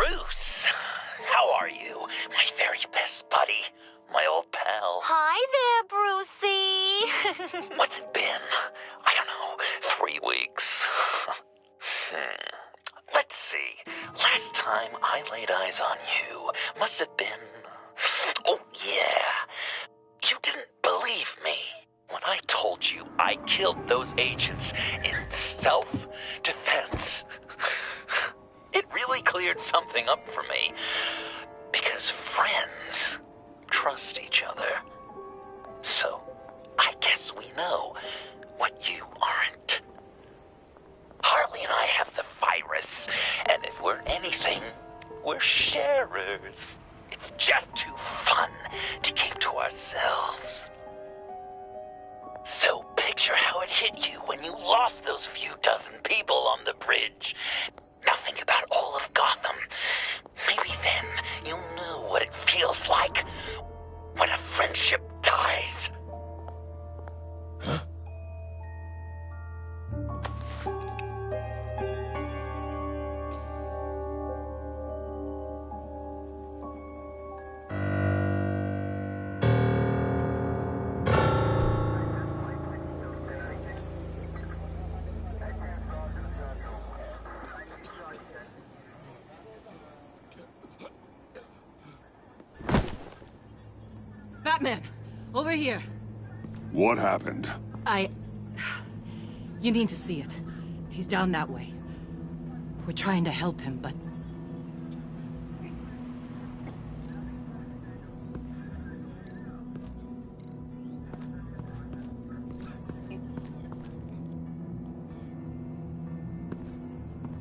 Bruce, how are you? My very best buddy, my old pal. Hi there, Brucey. What's it been? I don't know, 3 weeks. Let's see. Last time I laid eyes on you must have been... Oh, yeah. You didn't believe me when I told you I killed those agents in self-defense. It really cleared something up for me. Because friends trust each other. So, I guess we know what you aren't. Harley and I have the virus, and if we're anything, we're sharers. It's just too fun to keep to ourselves. So picture how it hit you when you lost those few dozen people on the bridge. Nothing about all of Gotham. Maybe then you'll know what it feels like when a friendship dies. Huh? Batman! Over here! What happened? You need to see it. He's down that way. We're trying to help him, but...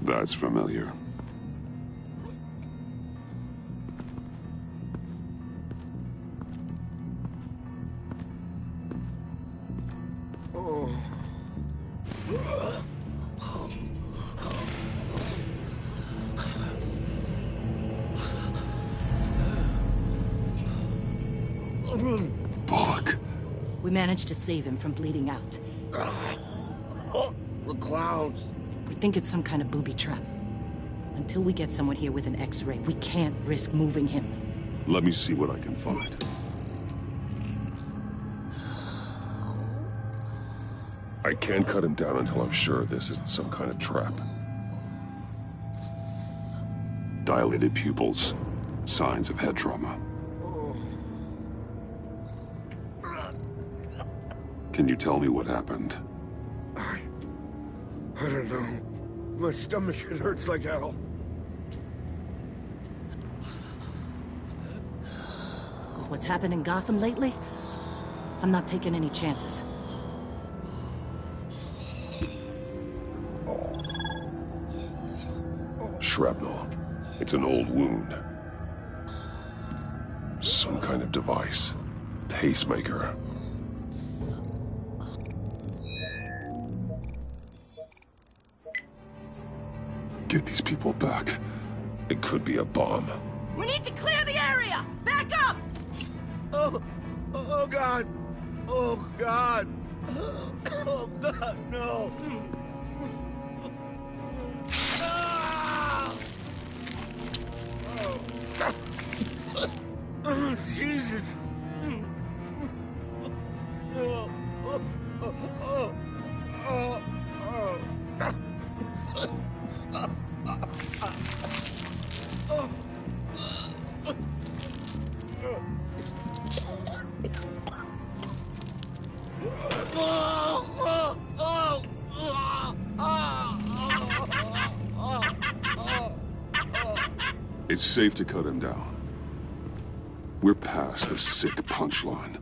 That's familiar. Bullock. We managed to save him from bleeding out. The clowns. We think it's some kind of booby trap. Until we get someone here with an X-ray, we can't risk moving him. Let me see what I can find. I can't cut him down until I'm sure this isn't some kind of trap. Dilated pupils. Signs of head trauma. Can you tell me what happened? I don't know. My stomach, it hurts like hell. What's happened in Gotham lately? I'm not taking any chances. Shrapnel. It's an old wound. Some kind of device. Pacemaker. Get these people back. It could be a bomb. We need to clear the area! Back up! Oh God! Oh God! Oh God, no! Oh, Jesus! It's safe to cut him down. We're past the sick punchline.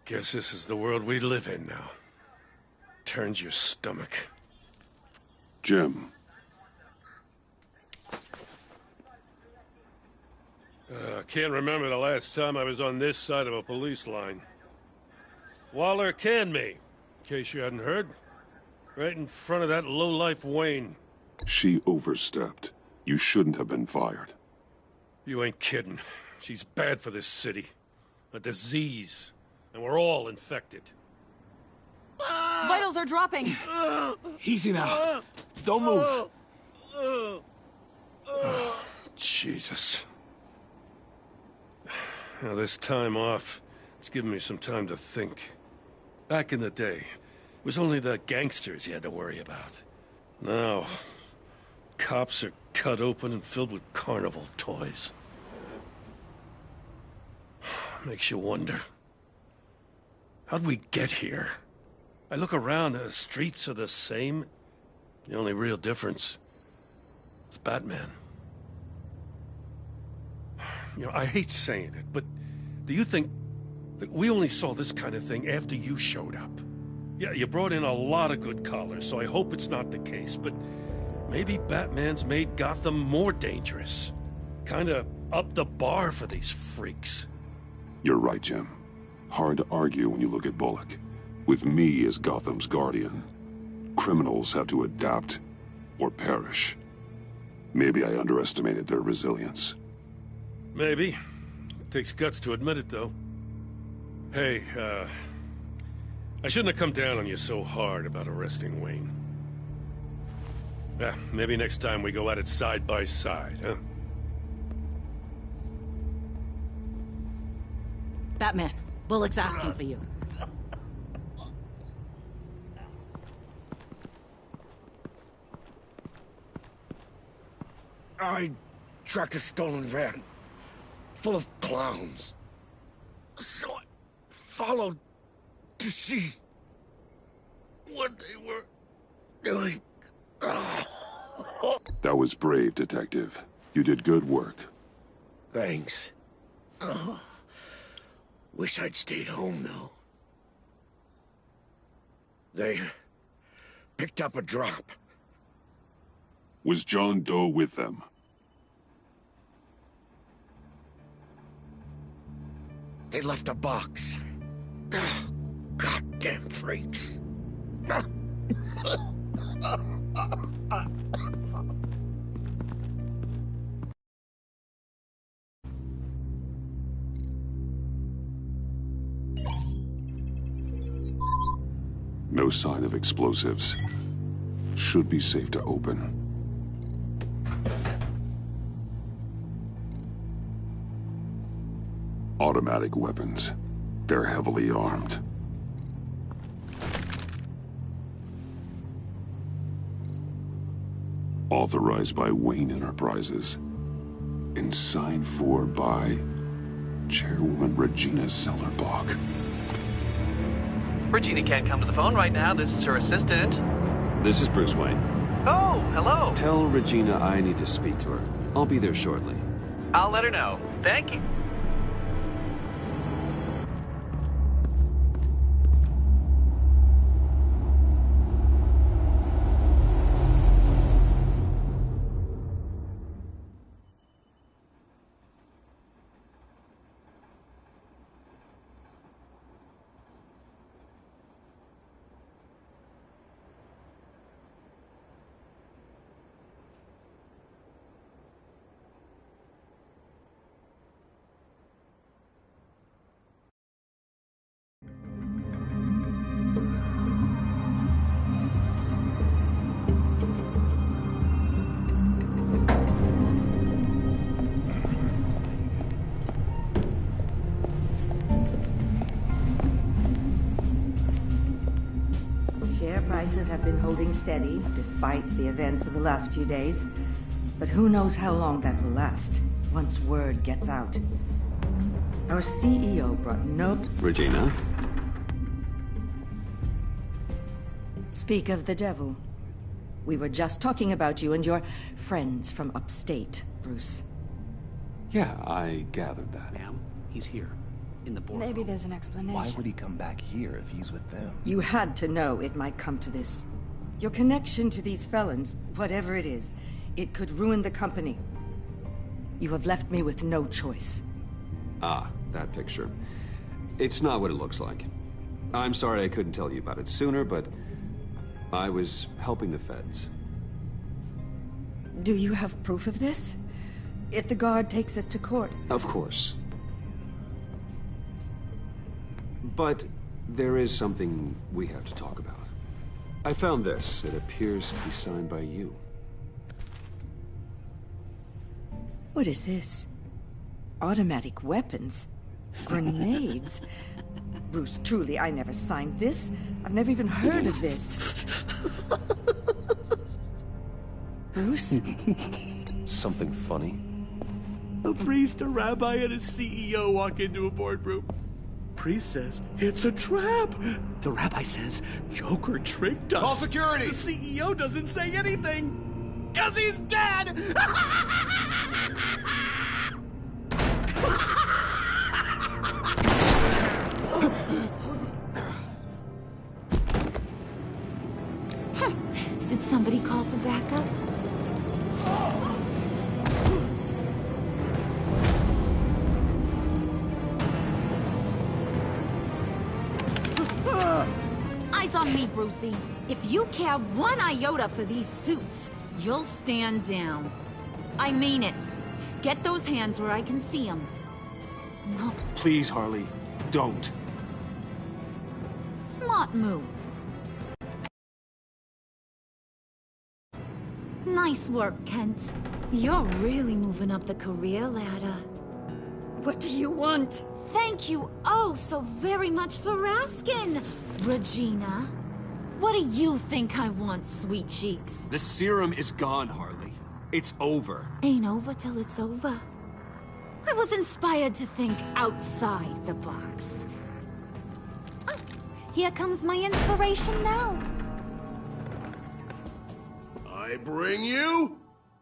Guess this is the world we live in now. Turns your stomach. Jim. I can't remember the last time I was on this side of a police line. Waller canned me, in case you hadn't heard. Right in front of that lowlife Wayne. She overstepped. You shouldn't have been fired. You ain't kidding. She's bad for this city. A disease. And we're all infected. Vitals are dropping! Easy now. Don't move. Jesus. Now, this time off, it's given me some time to think. Back in the day, it was only the gangsters you had to worry about. Now, cops are cut open and filled with carnival toys. Makes you wonder. How'd we get here? I look around, the streets are the same. The only real difference is Batman. You know, I hate saying it, but do you think that we only saw this kind of thing after you showed up? Yeah, you brought in a lot of good callers, so I hope it's not the case, but maybe Batman's made Gotham more dangerous. Kinda up the bar for these freaks. You're right, Jim. Hard to argue when you look at Bullock. With me as Gotham's guardian, criminals have to adapt or perish. Maybe I underestimated their resilience. Maybe. It takes guts to admit it, though. Hey, I shouldn't have come down on you so hard about arresting Wayne. Maybe next time we go at it side by side, huh? Batman, Bullock's asking for you. I tracked a stolen van, full of clowns. So I followed to see what they were doing. That was brave, Detective. You did good work. Thanks. Wish I'd stayed home, though. They picked up a drop. Was John Doe with them? They left a box. Goddamn freaks. No sign of explosives. Should be safe to open. Automatic weapons. They're heavily armed. Authorized by Wayne Enterprises. And signed for by Chairwoman Regina Zellerbach. Regina can't come to the phone right now. This is her assistant. This is Bruce Wayne. Oh, hello. Tell Regina I need to speak to her. I'll be there shortly. I'll let her know. Thank you. Prices have been holding steady despite the events of the last few days. But who knows how long that will last once word gets out. Our CEO brought no... Regina? Speak of the devil. We were just talking about you and your friends from upstate, Bruce. Yeah, I gathered that. Ma'am, he's here. In the boardroom. Maybe there's an explanation. Why would he come back here if he's with them? You had to know it might come to this. Your connection to these felons, whatever it is, it could ruin the company. You have left me with no choice. Ah, that picture. It's not what it looks like. I'm sorry I couldn't tell you about it sooner, but I was helping the feds. Do you have proof of this? If the guard takes us to court? Of course. But there is something we have to talk about. I found this. It appears to be signed by you. What is this? Automatic weapons? Grenades? Bruce, truly, I never signed this. I've never even heard of this. Bruce? Something funny? A priest, a rabbi, and a CEO walk into a boardroom. Priest says, it's a trap. The rabbi says, Joker tricked us. Call security! The CEO doesn't say anything, 'cause he's dead! Did somebody call for backup? Eyes on me, Brucey. If you care one iota for these suits, you'll stand down. I mean it. Get those hands where I can see them. No. Please, Harley, don't. Smart move. Nice work, Kent. You're really moving up the career ladder. What do you want? Thank you oh so very much for asking, Regina. What do you think I want, sweet cheeks? The serum is gone, Harley. It's over. Ain't over till it's over. I was inspired to think outside the box. Oh, here comes my inspiration now. I bring you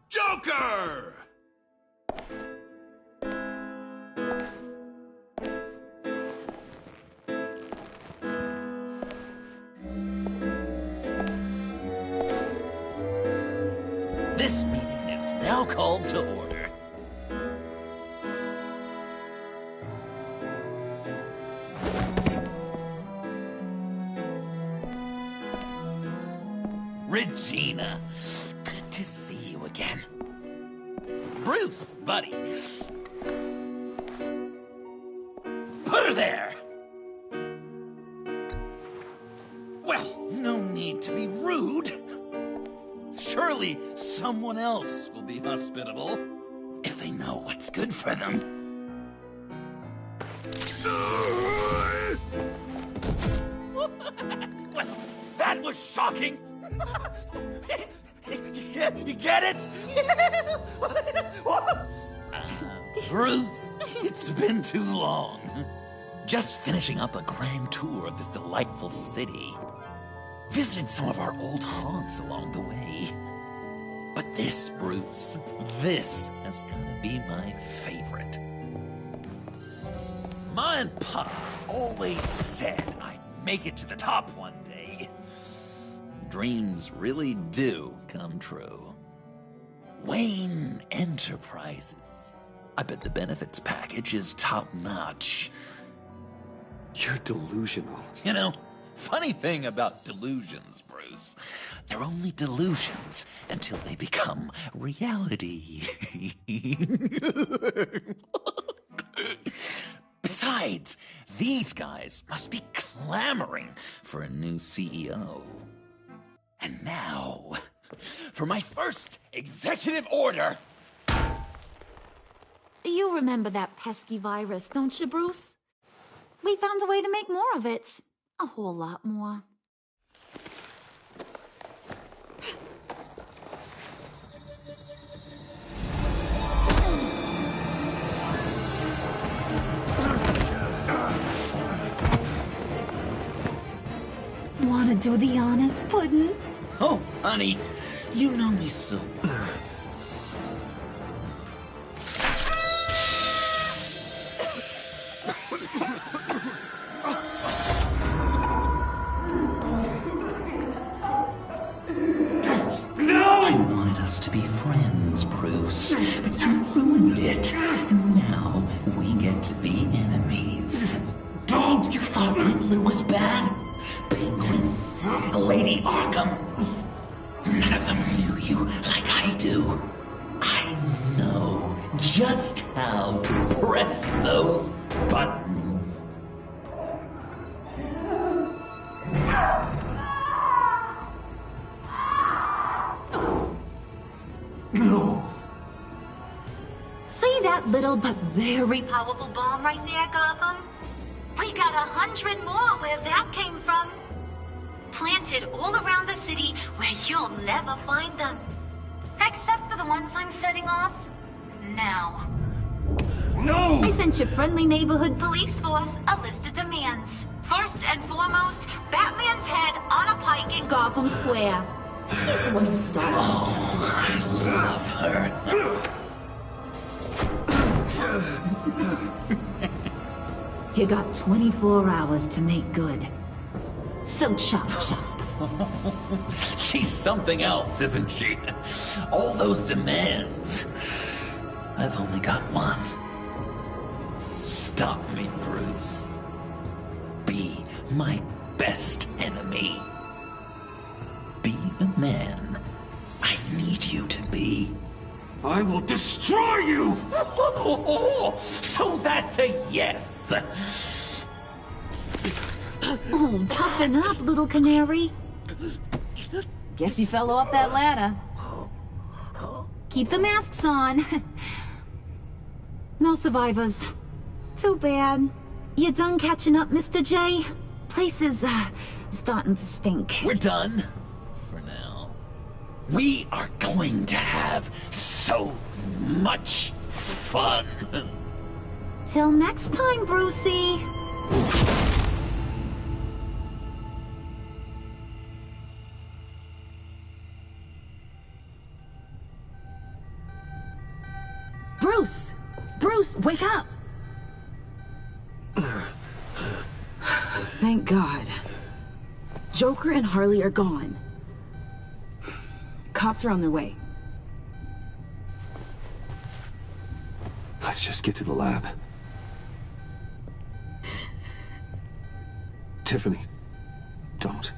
Joker! This meeting is now called to order. Regina, good to see you again. Bruce, buddy. Put her there! Well, no need to be rude. Surely someone else will be hospitable if they know what's good for them. Well, that was shocking. You get it? Bruce, it's been too long. Just finishing up a grand tour of this delightful city. Visited some of our old haunts along the way. But this, Bruce, this is gonna be my favorite. Ma and Pa always said I'd make it to the top one day. Dreams really do come true. Wayne Enterprises. I bet the benefits package is top-notch. You're delusional. You know, funny thing about delusions, Bruce. They're only delusions until they become reality. Besides, these guys must be clamoring for a new CEO. And now, for my first executive order. You remember that pesky virus, don't you, Bruce? We found a way to make more of it. A whole lot more. Wanna do the honors, Puddin'? Oh, honey, you know me so well. I wanted us to be friends, Bruce, but you ruined it. And now we get to be enemies. Don't! You thought Riddler was bad? Penguin, Lady Arkham. None of them knew you like I do. just how to press those buttons. No. See that little but very powerful bomb right there, Gotham? We got 100 more where that came from. Planted all around the city where you'll never find them. Except for the ones I'm setting off now. No! I sent your friendly neighborhood police force a list of demands. First and foremost, Batman's head on a pike in Gotham Square. He's the one who started. Oh, I love her. You got 24 hours to make good. So chop chop. She's something else, isn't she? All those demands. I've only got one. Stop me, Bruce. Be my best enemy. Be the man I need you to be. I will destroy you! So that's a yes. Oh, toughen up, little canary. Guess you fell off that ladder. Keep the masks on. No survivors. Too bad. You done catching up, Mr. J? Place is, starting to stink. We're done. For now. We are going to have so much fun. Till next time, Brucey. Bruce! Bruce, wake up! Thank God. Joker and Harley are gone. Cops are on their way. Let's just get to the lab. Tiffany, don't.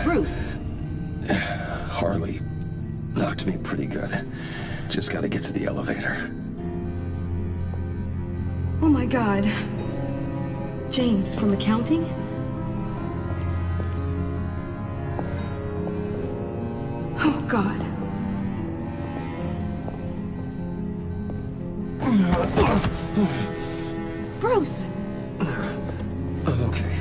Bruce! Harley knocked me pretty good. Just gotta get to the elevator. Oh my God. James, from accounting? Oh God. Bruce! I'm okay.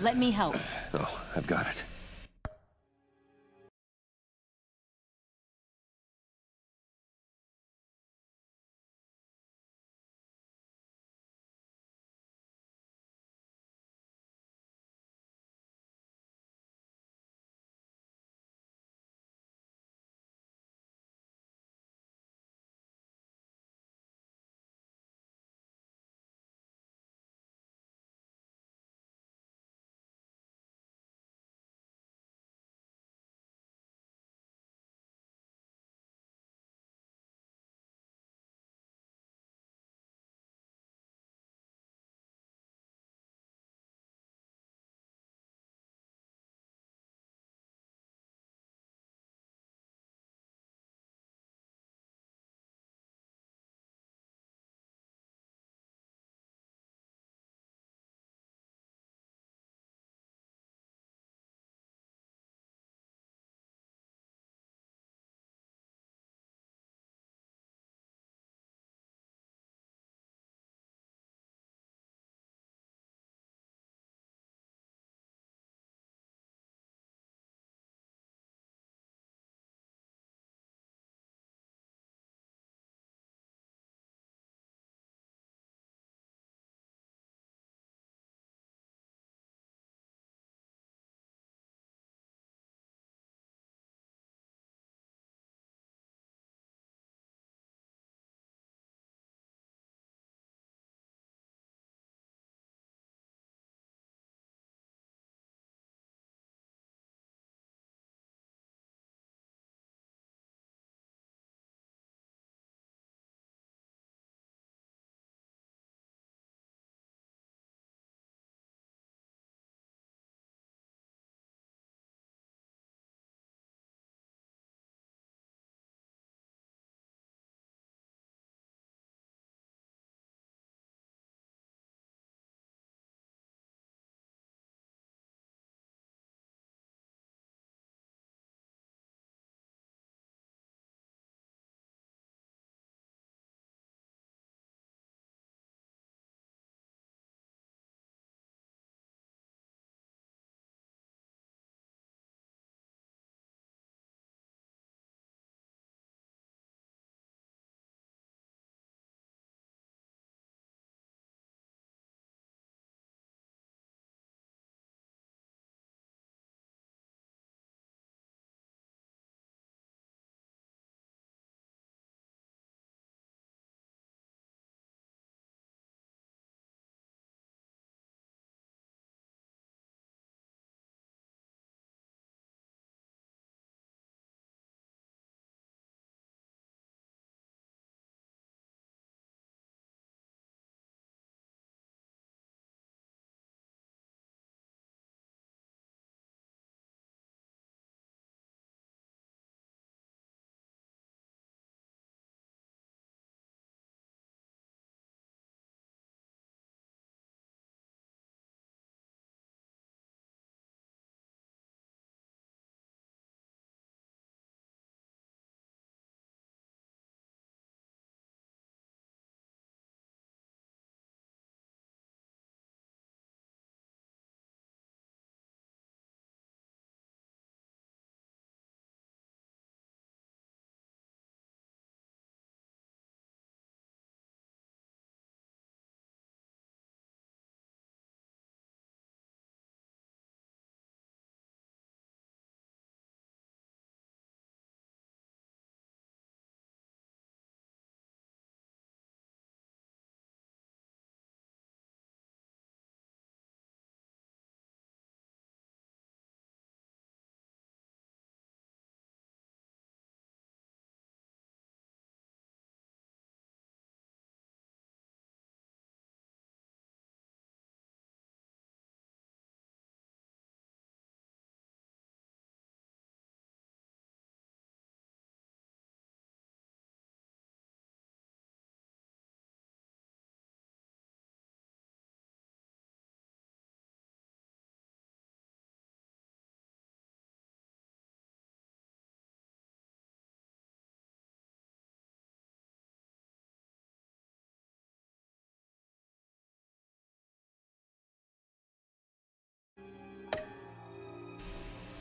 Let me help. Oh, I've got it.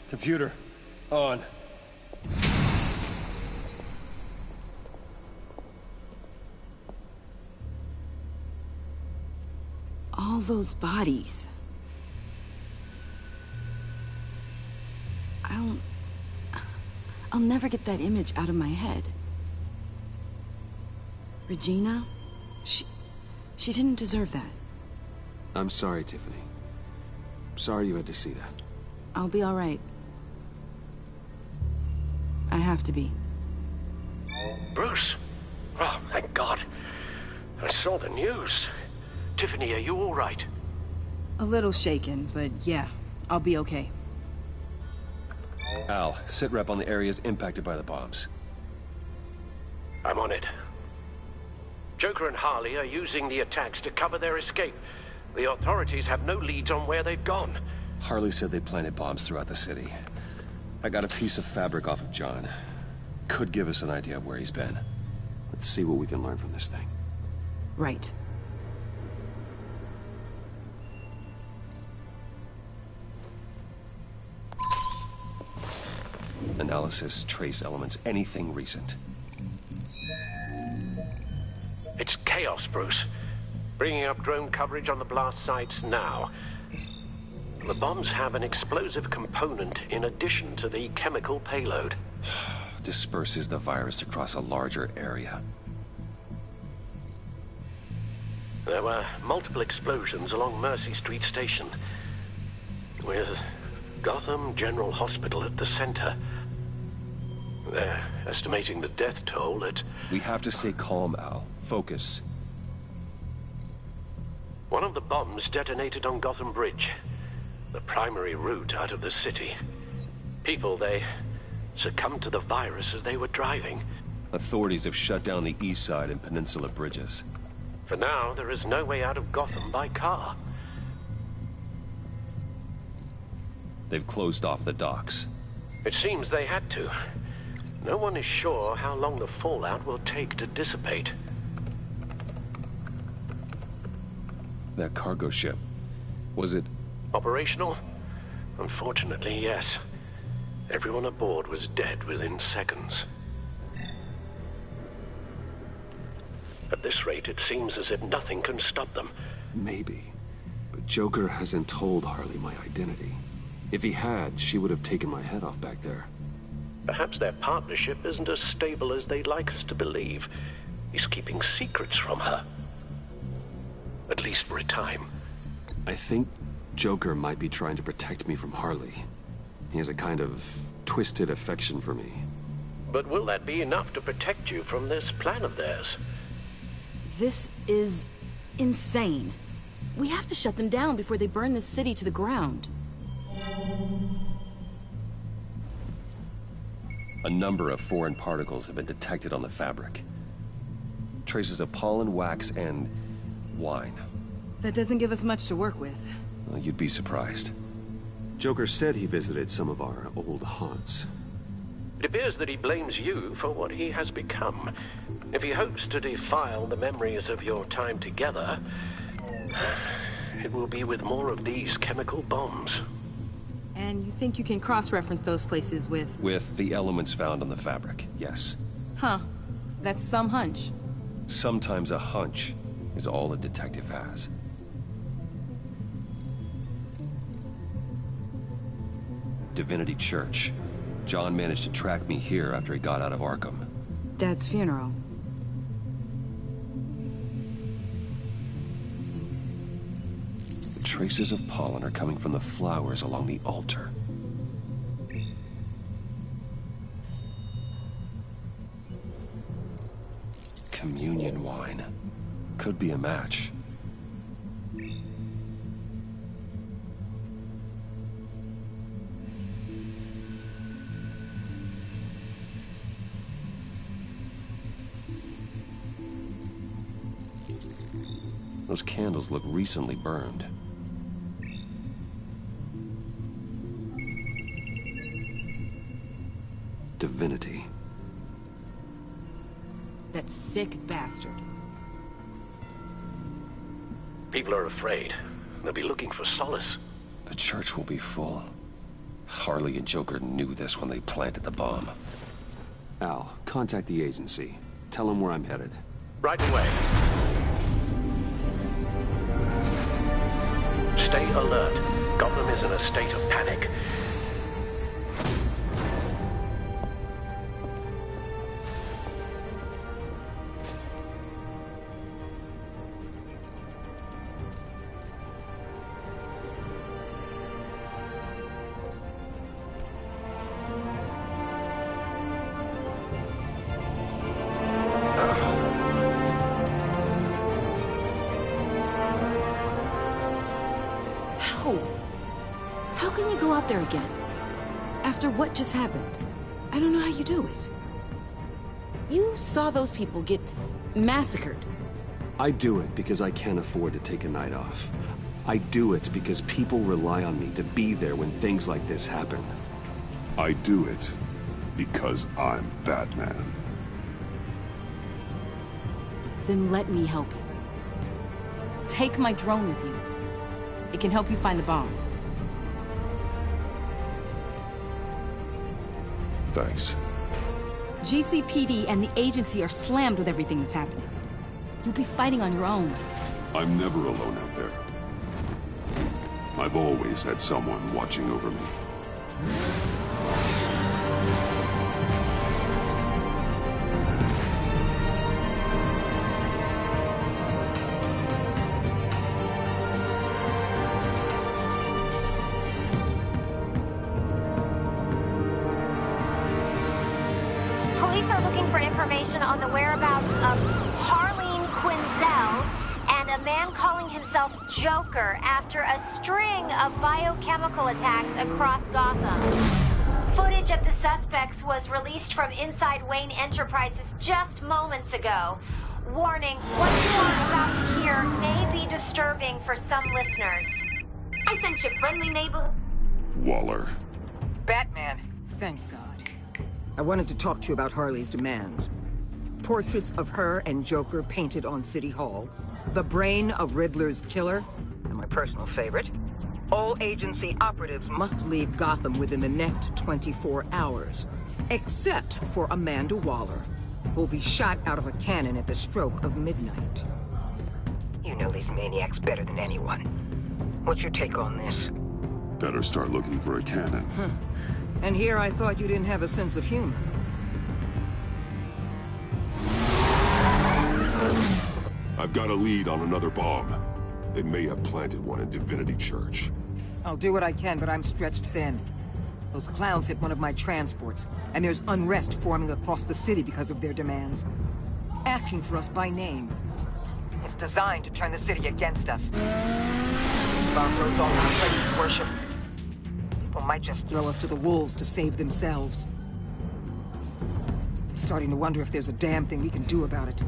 Computer, on. All those bodies. I'll never get that image out of my head. Regina? She didn't deserve that. I'm sorry, Tiffany. Sorry you had to see that. I'll be all right. I have to be. Bruce? Oh, thank God. I saw the news. Tiffany, are you all right? A little shaken, but yeah, I'll be okay. Al, sitrep on the areas impacted by the bombs. I'm on it. Joker and Harley are using the attacks to cover their escape. The authorities have no leads on where they've gone. Harley said they planted bombs throughout the city. I got a piece of fabric off of John. Could give us an idea of where he's been. Let's see what we can learn from this thing. Right. Analysis, trace elements, anything recent. It's chaos, Bruce. Bringing up drone coverage on the blast sites now. The bombs have an explosive component in addition to the chemical payload. Disperses the virus across a larger area. There were multiple explosions along Mercy Street Station, with Gotham General Hospital at the center. They're estimating the death toll at... We have to stay calm, Al. Focus. One of the bombs detonated on Gotham Bridge, the primary route out of the city. People, they succumbed to the virus as they were driving. Authorities have shut down the east side and peninsula bridges. For now, there is no way out of Gotham by car. They've closed off the docks. It seems they had to. No one is sure how long the fallout will take to dissipate. That cargo ship, was it... Operational? Unfortunately, yes. Everyone aboard was dead within seconds. At this rate, it seems as if nothing can stop them. Maybe. But Joker hasn't told Harley my identity. If he had, she would have taken my head off back there. Perhaps their partnership isn't as stable as they'd like us to believe. He's keeping secrets from her. At least for a time. I think Joker might be trying to protect me from Harley. He has a kind of twisted affection for me. But will that be enough to protect you from this plan of theirs? This is insane. We have to shut them down before they burn the city to the ground. A number of foreign particles have been detected on the fabric. Traces of pollen, wax, and wine. That doesn't give us much to work with. Well, you'd be surprised. Joker said he visited some of our old haunts. It appears that he blames you for what he has become. If he hopes to defile the memories of your time together, it will be with more of these chemical bombs. And you think you can cross-reference those places with... With the elements found on the fabric, yes. Huh. That's some hunch. Sometimes a hunch is all a detective has. Divinity Church. John managed to track me here after he got out of Arkham. Dad's funeral. Traces of pollen are coming from the flowers along the altar. Communion wine. Could be a match. Those candles look recently burned. Divinity. That sick bastard. People are afraid. They'll be looking for solace. The church will be full. Harley and Joker knew this when they planted the bomb. Al, contact the agency. Tell them where I'm headed. Right away. Stay alert. Gotham is in a state of panic. How can you go out there again? After what just happened? I don't know how you do it. You saw those people get massacred. I do it because I can't afford to take a night off. I do it because people rely on me to be there when things like this happen. I do it because I'm Batman. Then let me help you. Take my drone with you. It can help you find the bomb. Thanks. GCPD and the agency are slammed with everything that's happening. You'll be fighting on your own. I'm never alone out there. I've always had someone watching over me. Police are looking for information on the whereabouts of Harleen Quinzel and a man calling himself Joker after a string of biochemical attacks across Gotham. Footage of the suspects was released from inside Wayne Enterprises just moments ago. Warning, what you are about to hear may be disturbing for some listeners. I sent you friendly neighbor... Waller. Batman. Thank God. I wanted to talk to you about Harley's demands. Portraits of her and Joker painted on City Hall. The brain of Riddler's killer. And my personal favorite. All agency operatives must leave Gotham within the next 24 hours. Except for Amanda Waller, who'll be shot out of a cannon at the stroke of midnight. You know these maniacs better than anyone. What's your take on this? Better start looking for a cannon. And here I thought you didn't have a sense of humor. I've got a lead on another bomb. They may have planted one in Divinity Church. I'll do what I can, but I'm stretched thin. Those clowns hit one of my transports, and there's unrest forming across the city because of their demands. Asking for us by name. It's designed to turn the city against us. Bomb goes off in place of worship. People might just throw us to the wolves to save themselves. I'm starting to wonder if there's a damn thing we can do about it.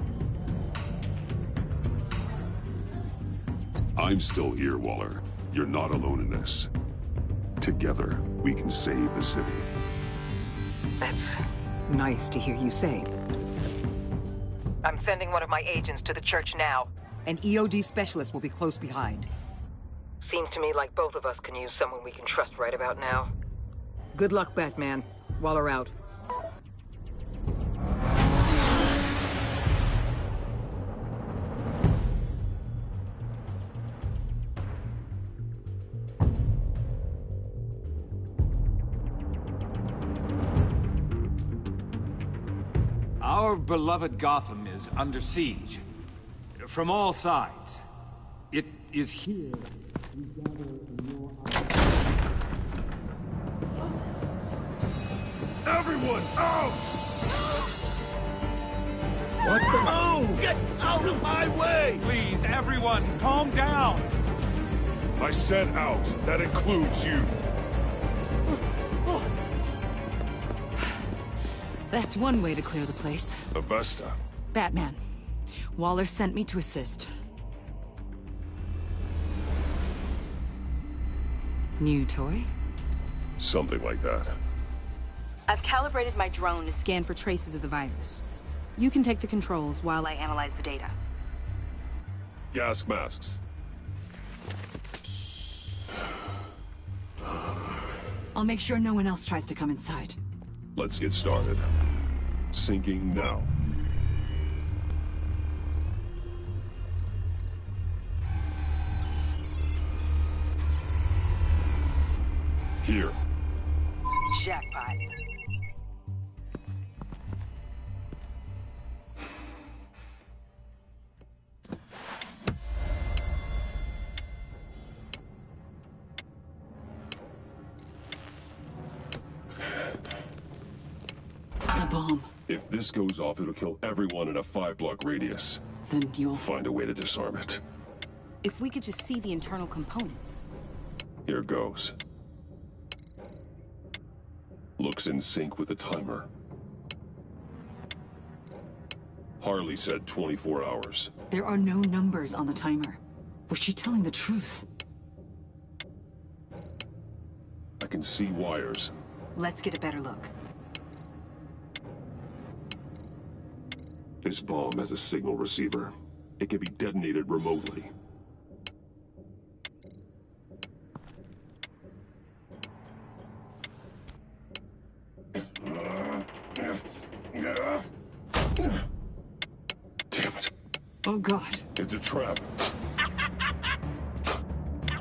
I'm still here, Waller. You're not alone in this. Together, we can save the city. That's nice to hear you say. I'm sending one of my agents to the church now. An EOD specialist will be close behind. Seems to me like both of us can use someone we can trust right about now. Good luck, Batman. Waller out. Our beloved Gotham is under siege. From all sides. It is here we gather in your Everyone, out! What the? Oh! Get out of my way! Please, everyone, calm down! I said out. That includes you. That's one way to clear the place. Avesta. Batman. Waller sent me to assist. New toy? Something like that. I've calibrated my drone to scan for traces of the virus. You can take the controls while I analyze the data. Gas masks. I'll make sure no one else tries to come inside. Let's get started. Sinking now. Here. Jackpot. The bomb. If this goes off, it'll kill everyone in a 5-block radius. Then you'll find a way to disarm it. If we could just see the internal components. Here goes. Looks in sync with the timer. Harley said 24 hours. There are no numbers on the timer. Was she telling the truth? I can see wires. Let's get a better look. This bomb has a signal receiver. It can be detonated remotely. Damn it. Oh, God. It's a trap.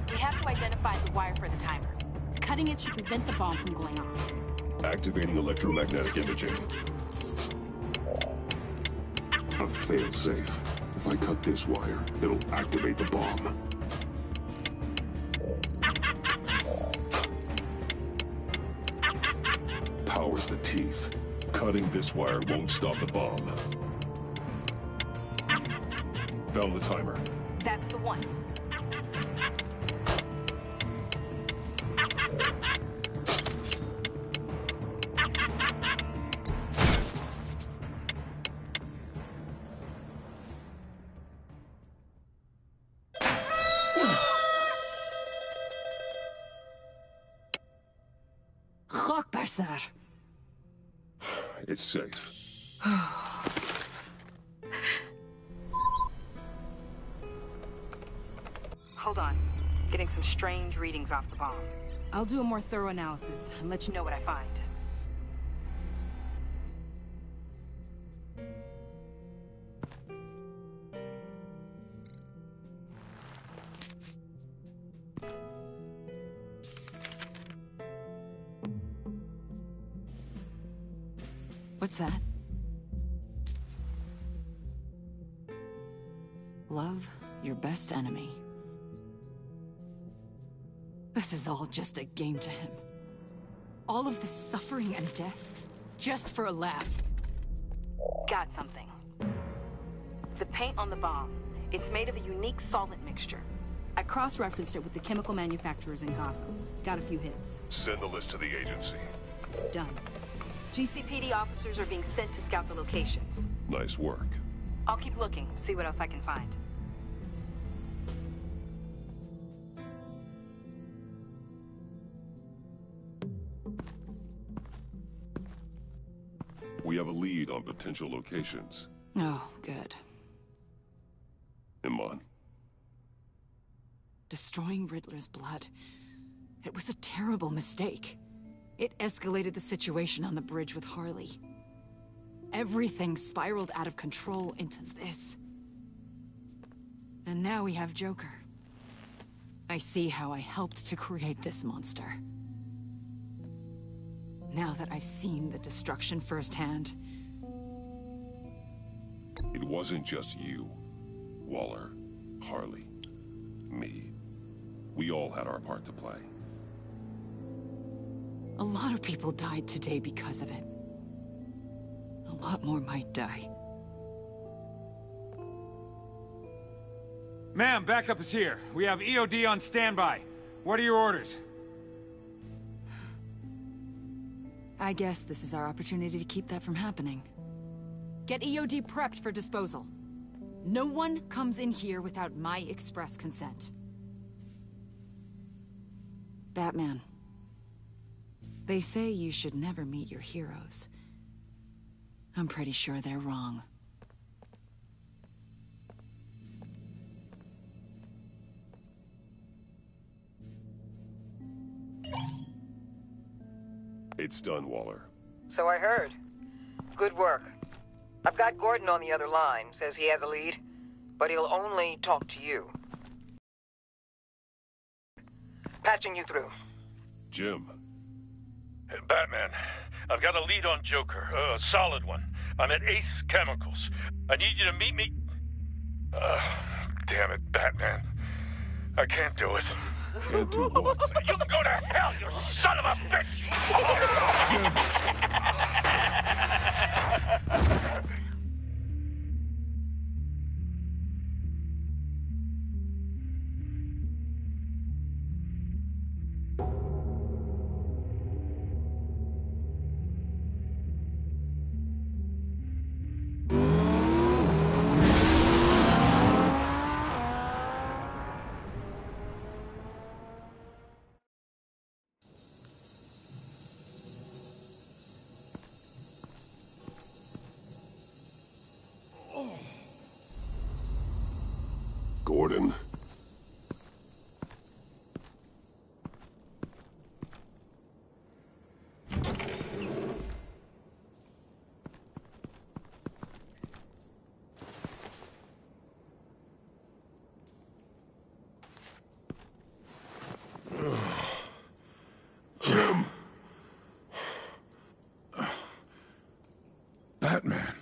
We have to identify the wire for the timer. Cutting it should prevent the bomb from going off. Activating electromagnetic imaging. A failsafe. If I cut this wire, it'll activate the bomb. Powers the teeth. Cutting this wire won't stop the bomb. Found the timer. That's the one. Sir. It's safe. Hold on. Getting some strange readings off the bomb. I'll do a more thorough analysis and let you know what I find. What's that? Love your best enemy. This is all just a game to him. All of this suffering and death, just for a laugh. Got something. The paint on the bomb. It's made of a unique solvent mixture. I cross-referenced it with the chemical manufacturers in Gotham. Got a few hits. Send the list to the agency. Done. GCPD officers are being sent to scout the locations. Nice work. I'll keep looking, see what else I can find. We have a lead on potential locations. Oh, good. Iman. Destroying Riddler's blood. It was a terrible mistake. It escalated the situation on the bridge with Harley. Everything spiraled out of control into this. And now we have Joker. I see how I helped to create this monster. Now that I've seen the destruction firsthand... It wasn't just you, Waller, Harley, me. We all had our part to play. A lot of people died today because of it. A lot more might die. Ma'am, backup is here. We have EOD on standby. What are your orders? I guess this is our opportunity to keep that from happening. Get EOD prepped for disposal. No one comes in here without my express consent. Batman. They say you should never meet your heroes. I'm pretty sure they're wrong. It's done, Waller. So I heard. Good work. I've got Gordon on the other line. Says he has a lead, but he'll only talk to you. Patching you through. Jim. Hey, Batman, I've got a lead on Joker, a solid one. I'm at Ace Chemicals. I need you to meet me... damn it, Batman. I can't do it. Can't do what? You can go to hell, you son of a bitch! Gordon. Jim. Batman.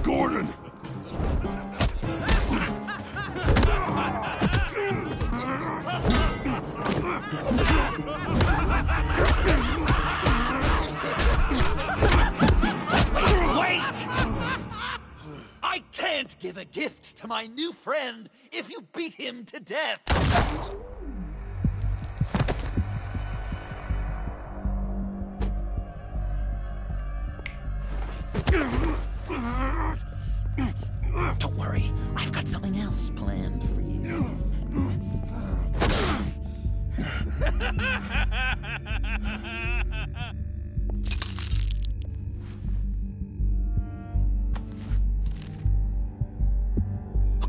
Gordon! Wait! I can't give a gift to my new friend if you beat him to death! Don't worry, I've got something else planned for you.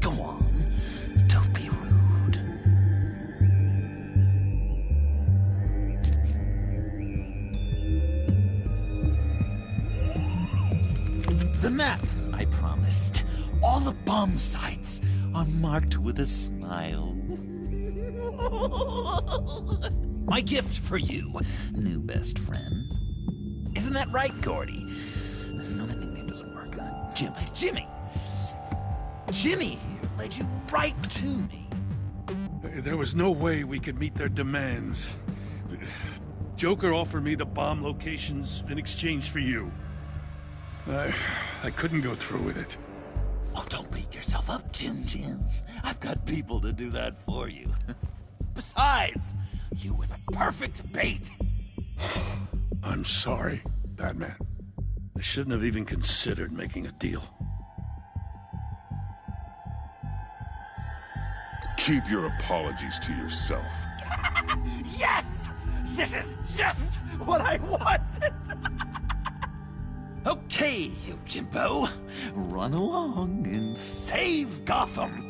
Go on, don't be rude. The map I promised. All the bomb sites are marked with a smile. My gift for you, new best friend. Isn't that right, Gordy? No, that nickname doesn't work. Jimmy! Jimmy here led you right to me. There was no way we could meet their demands. Joker offered me the bomb locations in exchange for you. I couldn't go through with it. Oh, don't beat yourself up, Jim. I've got people to do that for you. Besides, you were the perfect bait. I'm sorry, Batman. I shouldn't have even considered making a deal. Keep your apologies to yourself. Yes! This is just what I wanted! Okay, Yojimbo. Run along and save Gotham.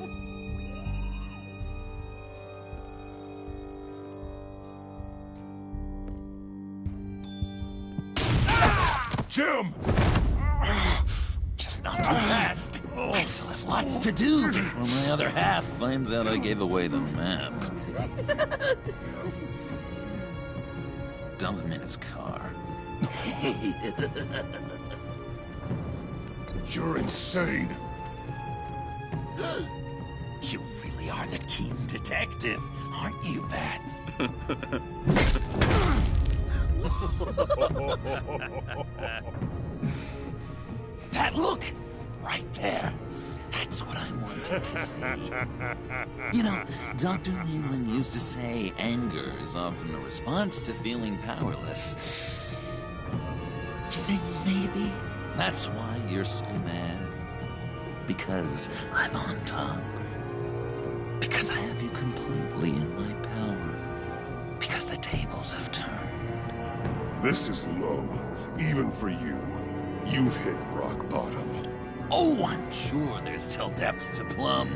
Jim! Just not too fast. I still have lots to do before my other half finds out I gave away the map. Dump him in his car. You're insane. You really are the keen detective, aren't you, Bats? That look! Right there. That's what I wanted to see. You know, Dr. Leland used to say anger is often a response to feeling powerless. You think maybe that's why you're so mad? Because I'm on top. Because I have you completely in my power. Because the tables have turned. This is low, even for you. You've hit rock bottom. Oh, I'm sure there's still depths to plumb.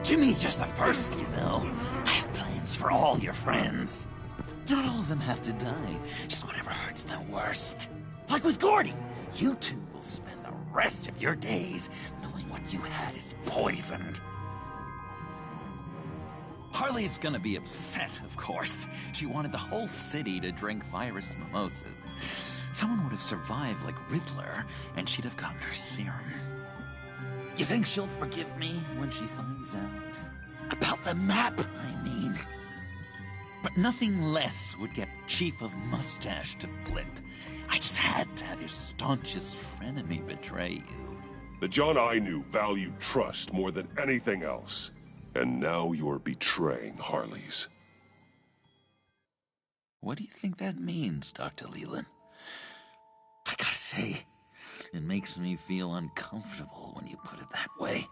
Jimmy's just the first, you know. I have plans for all your friends. Not all of them have to die, just whatever hurts them worst. Like with Gordy, you two will spend the rest of your days knowing what you had is poisoned. Harley's gonna be upset, of course. She wanted the whole city to drink virus mimosas. Someone would have survived like Riddler, and she'd have gotten her serum. You think she'll forgive me when she finds out? About the map, I mean. But nothing less would get Chief of Mustache to flip. I just had to have your staunchest frenemy betray you. The John I knew valued trust more than anything else. And now you're betraying Harley's. What do you think that means, Dr. Leland? I gotta say, it makes me feel uncomfortable when you put it that way.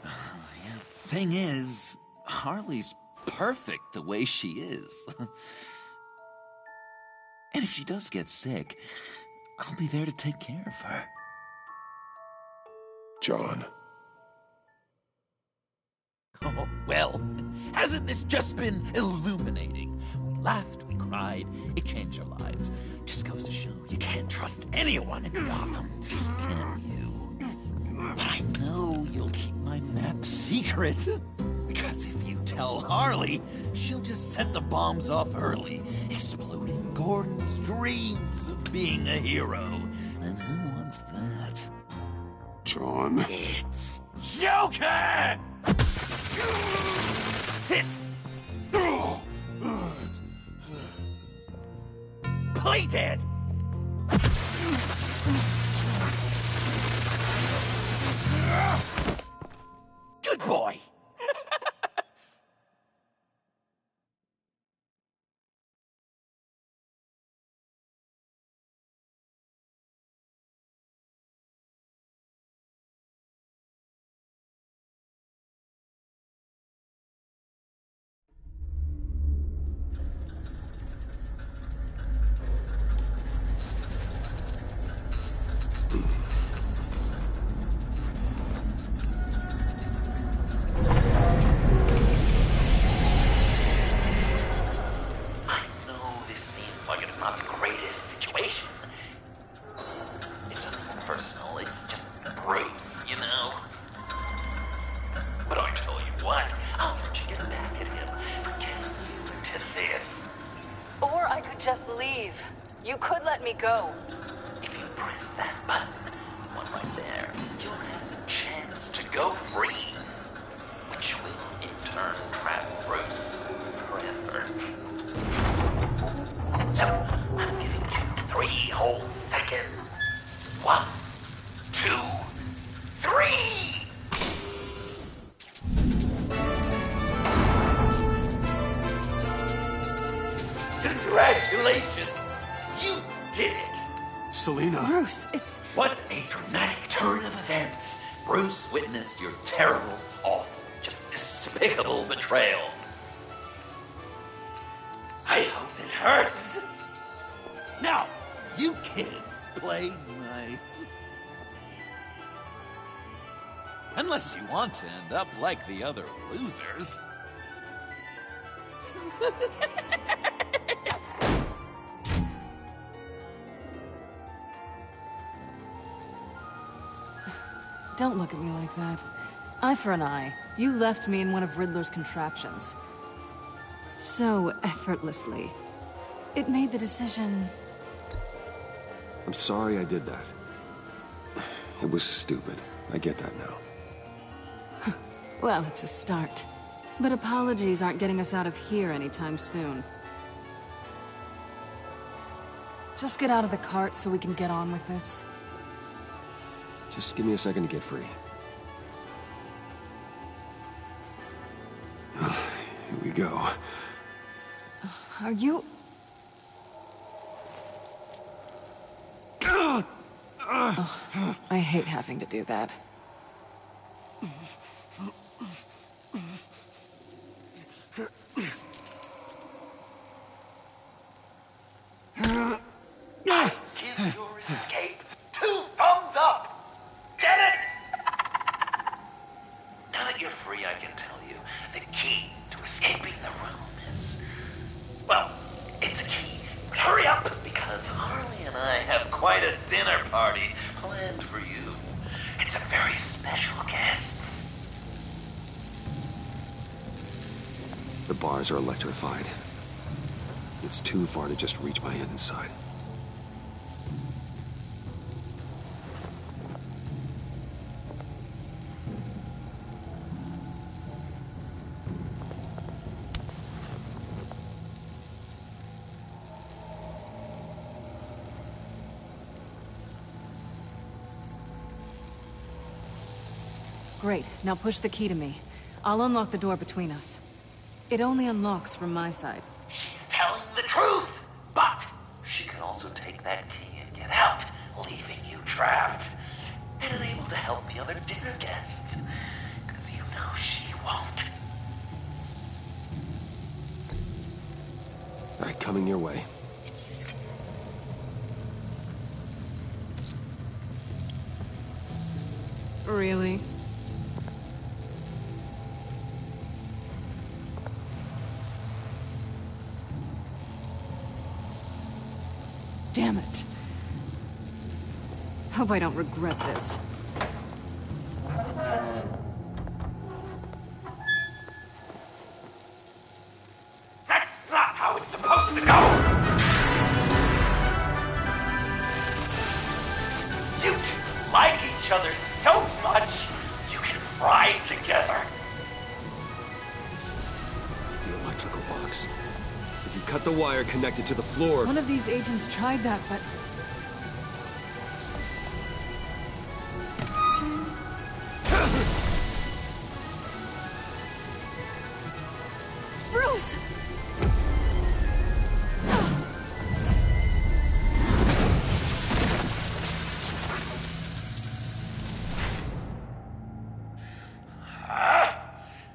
Yeah, thing is, Harley's perfect the way she is. And if she does get sick, I'll be there to take care of her. John. Oh, well, hasn't this just been illuminating? We laughed, we cried, it changed our lives. Just goes to show you can't trust anyone in Gotham, can you? But I know you'll keep my map secret. Because if you tell Harley, she'll just set the bombs off early, exploding Gordon's dreams of being a hero. And who wants that? John. It's Joker! Sit! Play dead! Good boy! Just leave. You could let me go. If you press that button, one right there, you'll have a chance to go free. Which will, in turn, trap Bruce forever. So, I'm giving you 3 whole seconds. 1, 2, 3! Congratulations! You did it! Selina! Bruce, it's... What a dramatic turn of events! Bruce witnessed your terrible, awful, just despicable betrayal. I hope it hurts. Now, you kids play nice. Unless you want to end up like the other losers. Don't look at me like that. Eye for an eye. You left me in one of Riddler's contraptions. So effortlessly. It made the decision... I'm sorry I did that. It was stupid. I get that now. Well, it's a start. But apologies aren't getting us out of here anytime soon. Just get out of the cart so we can get on with this. Just give me a second to get free. Here we go. Are you... Oh, I hate having to do that. Give your escape 2 thumbs up! Get it? Now that you're free, I can tell you the key to escaping the room is... Well, it's a key. But hurry up, because Harley and I have quite a dinner party planned for you. It's a very special guest. The bars are electrified. It's too far to just reach my hand inside. Great. Now push the key to me. I'll unlock the door between us. It only unlocks from my side. She's telling the truth, but she can also take that key and get out, leaving you trapped, and unable to help the other dinner guests, because you know she won't. All right, coming your way. Really? Damn it. Hope I don't regret this. That's not how it's supposed to go! You two like each other so much, you can fry together. The electrical box. If you cut the wire connected to the floor... One of these agents tried that, but... Bruce!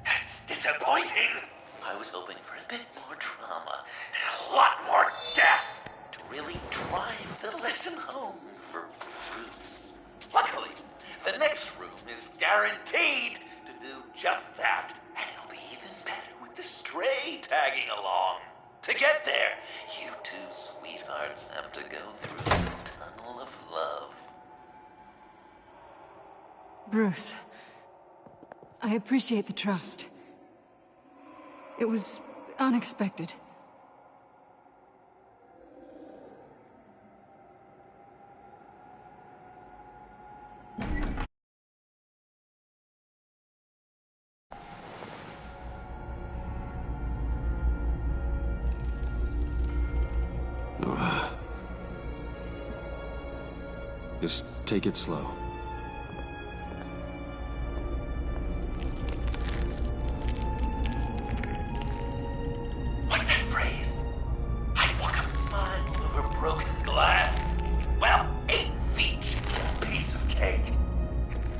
That's disappointing. I was hoping for a bit more drama and a lot more death to really drive the lesson home for Bruce. Luckily, the next room is guaranteed to do just that, and it'll be even better with the stray tagging along. To get there, you two sweethearts have to go through the tunnel of love. Bruce, I appreciate the trust. It was unexpected. Just take it slow. What's that phrase? I'd walk a mile over broken glass. Well, 8 feet, a piece of cake.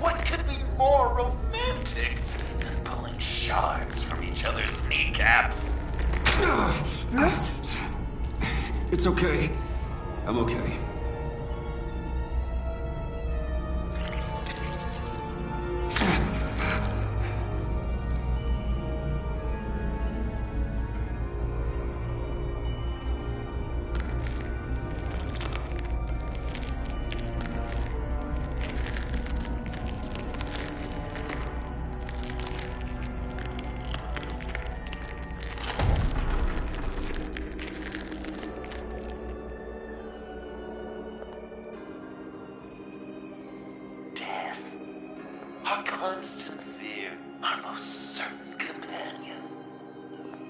What could be Bruce? It's okay. I'm okay. Our constant fear, our most certain companion.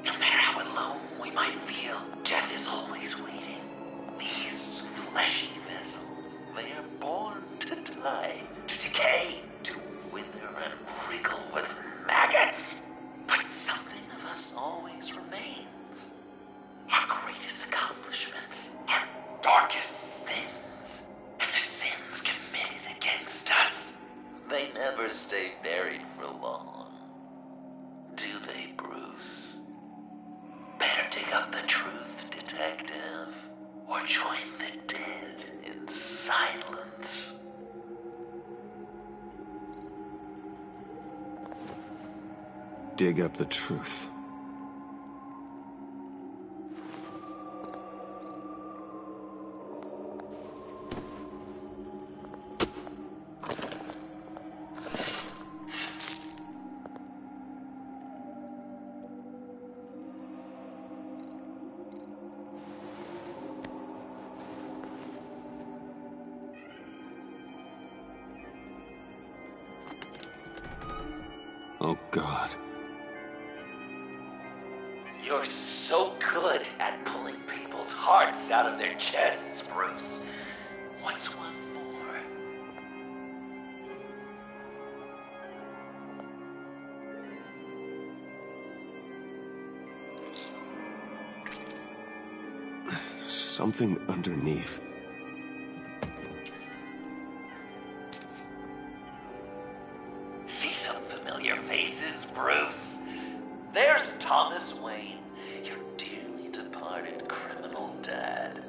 No matter how alone we might feel, death is always waiting. These fleshy vessels, they are born to die, to decay, to wither and wriggle with maggots. But something of us always remains. Our greatest accomplishments, our darkest sins, and the sins committed against us. They never stay buried for long. Do they, Bruce? Better dig up the truth, detective, or join the dead in silence. Dig up the truth. Oh, God. You're so good at pulling people's hearts out of their chests, Bruce. What's one more? Something underneath. See some familiar faces, Bruce? There's Thomas Wayne, your dearly departed criminal dad.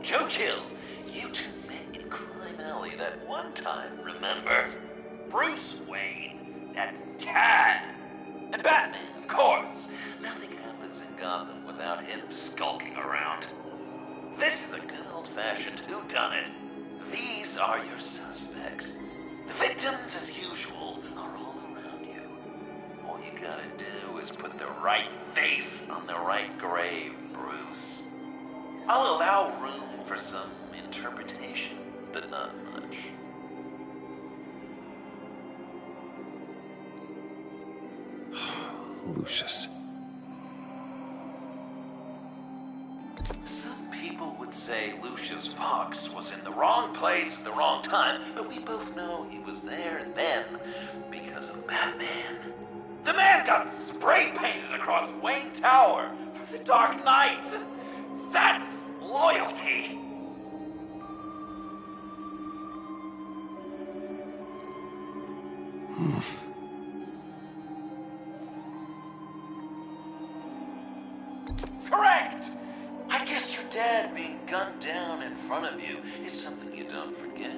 Joe Chill, you two met in Crime Alley that one time, remember? Bruce Wayne, that cad. And Batman, of course. Nothing happens in Gotham without him skulking around. This is a good old-fashioned whodunit. These are your suspects. The victims, as usual, are all around you. All you gotta do is put the right face on the right grave, Bruce. I'll allow room for some interpretation, but not much. Lucius. Some people would say Lucius Fox was in the wrong place at the wrong time, but we both know he was there then because of Batman. The man got spray painted across Wayne Tower for the Dark Knight. That's loyalty. Correct! I guess your dad being gunned down in front of you is something you don't forget.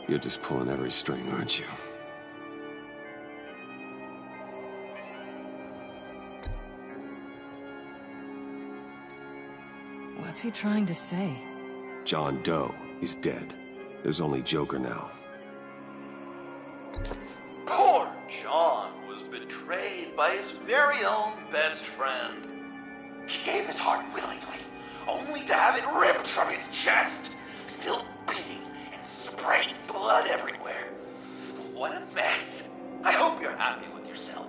You're just pulling every string, aren't you? What's he trying to say? John Doe is dead. There's only Joker now. Poor John was betrayed by his very own best friend. He gave his heart willingly, only to have it ripped from his chest, still beating and spraying blood everywhere. What a mess. I hope you're happy with yourself.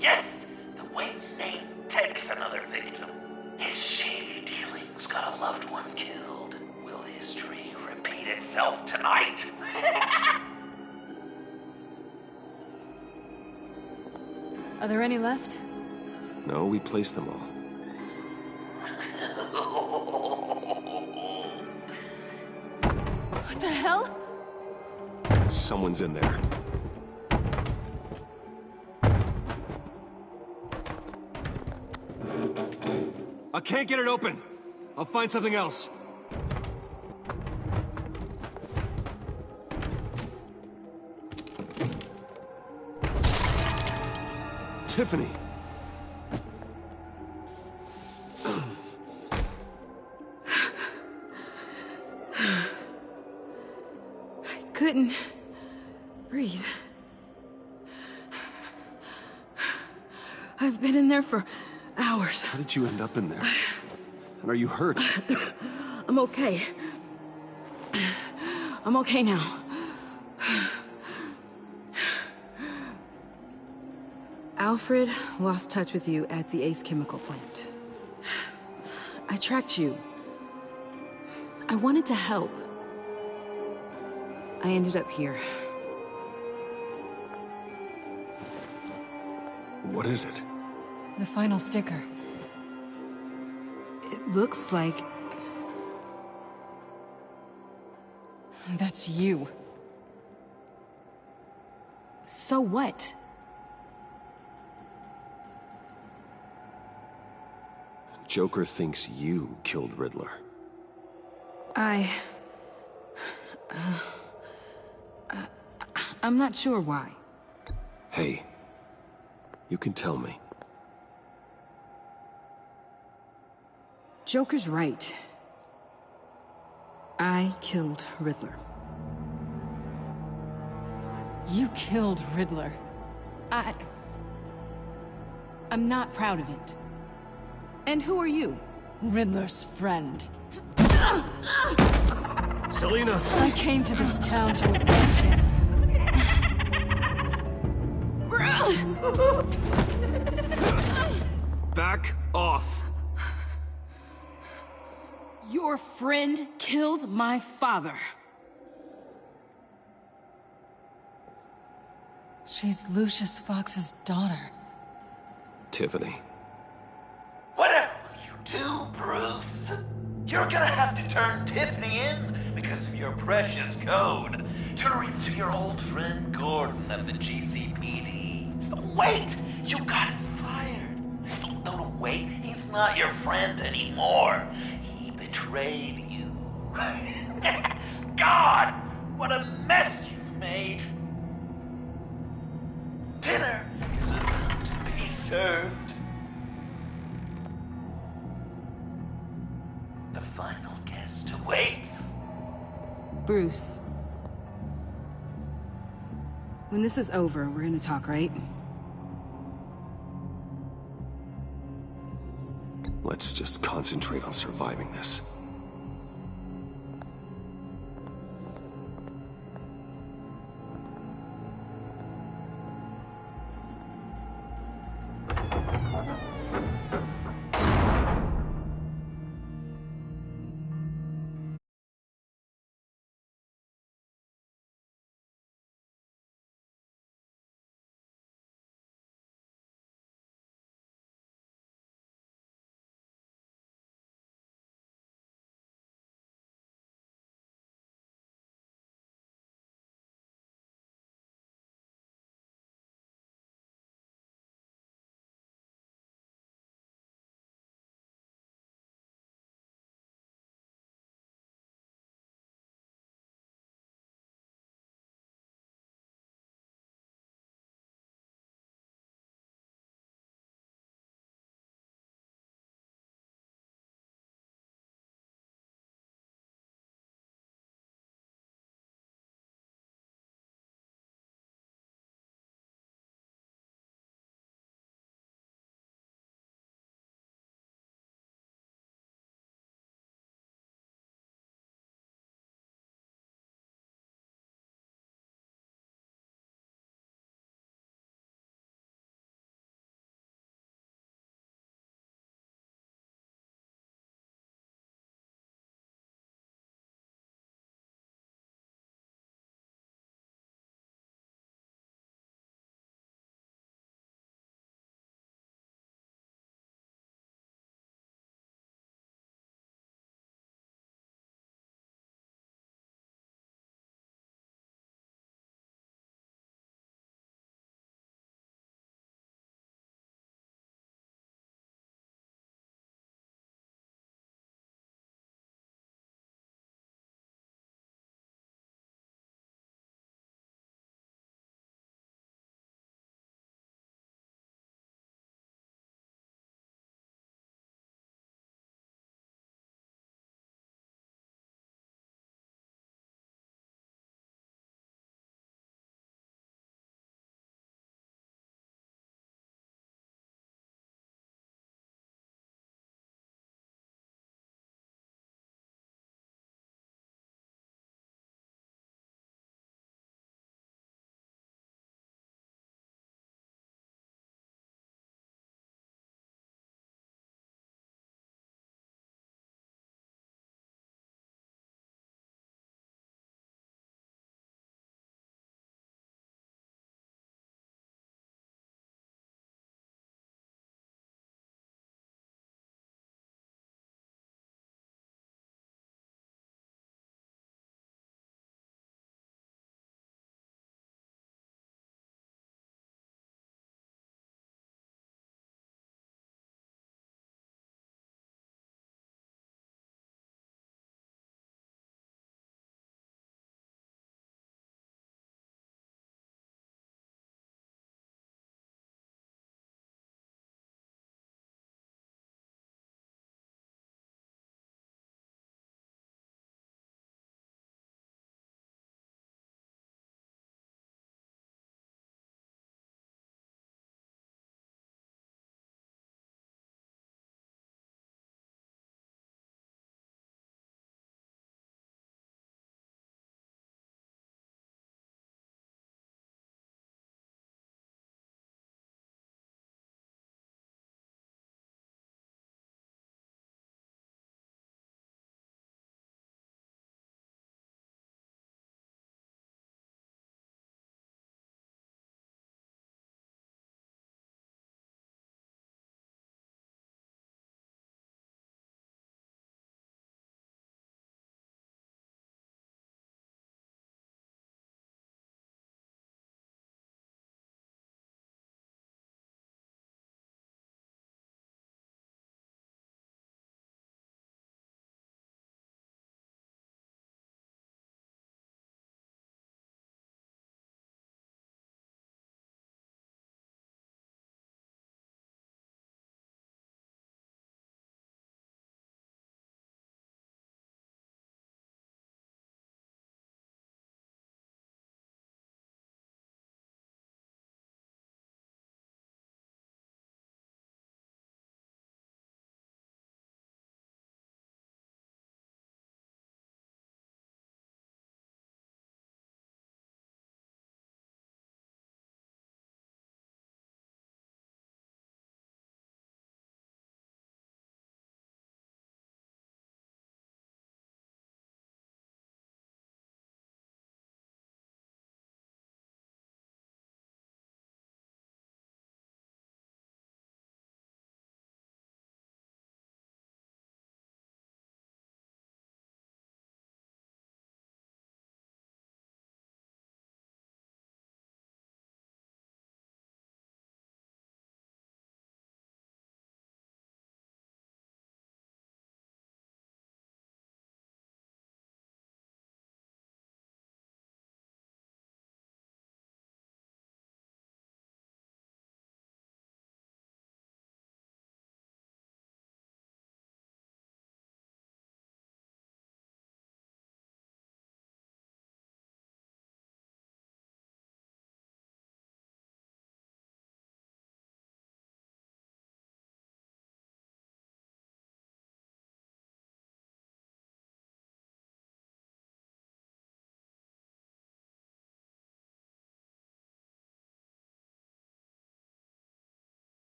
Yes, the Wayne name takes another victim. His shady dealings got a loved one killed. Will history repeat itself tonight? Are there any left? No, we placed them all. What the hell? Someone's in there. I can't get it open. I'll find something else. Tiffany. I couldn't breathe. I've been in there for hours. How did you end up in there? And are you hurt? I'm okay. I'm okay now. Alfred lost touch with you at the Ace Chemical plant. I tracked you. I wanted to help. I ended up here. What is it? The final sticker. It looks like... That's you. So what? Joker thinks you killed Riddler. I'm not sure why. Hey, you can tell me. Joker's right. I killed Riddler. You killed Riddler. I'm not proud of it. And who are you? Riddler's friend. Selina! I came to this town to avenge him. Back off! Your friend killed my father. She's Lucius Fox's daughter. Tiffany. Whatever will you do, Bruce? You're gonna have to turn Tiffany in because of your precious code. Turn her into your old friend Gordon of the GCPD. Wait! You got him fired. No, wait. He's not your friend anymore. He betrayed you. God! What a mess you've made. Dinner is about to be served. The final guest awaits. Bruce. When this is over, we're gonna talk, right? Let's just concentrate on surviving this.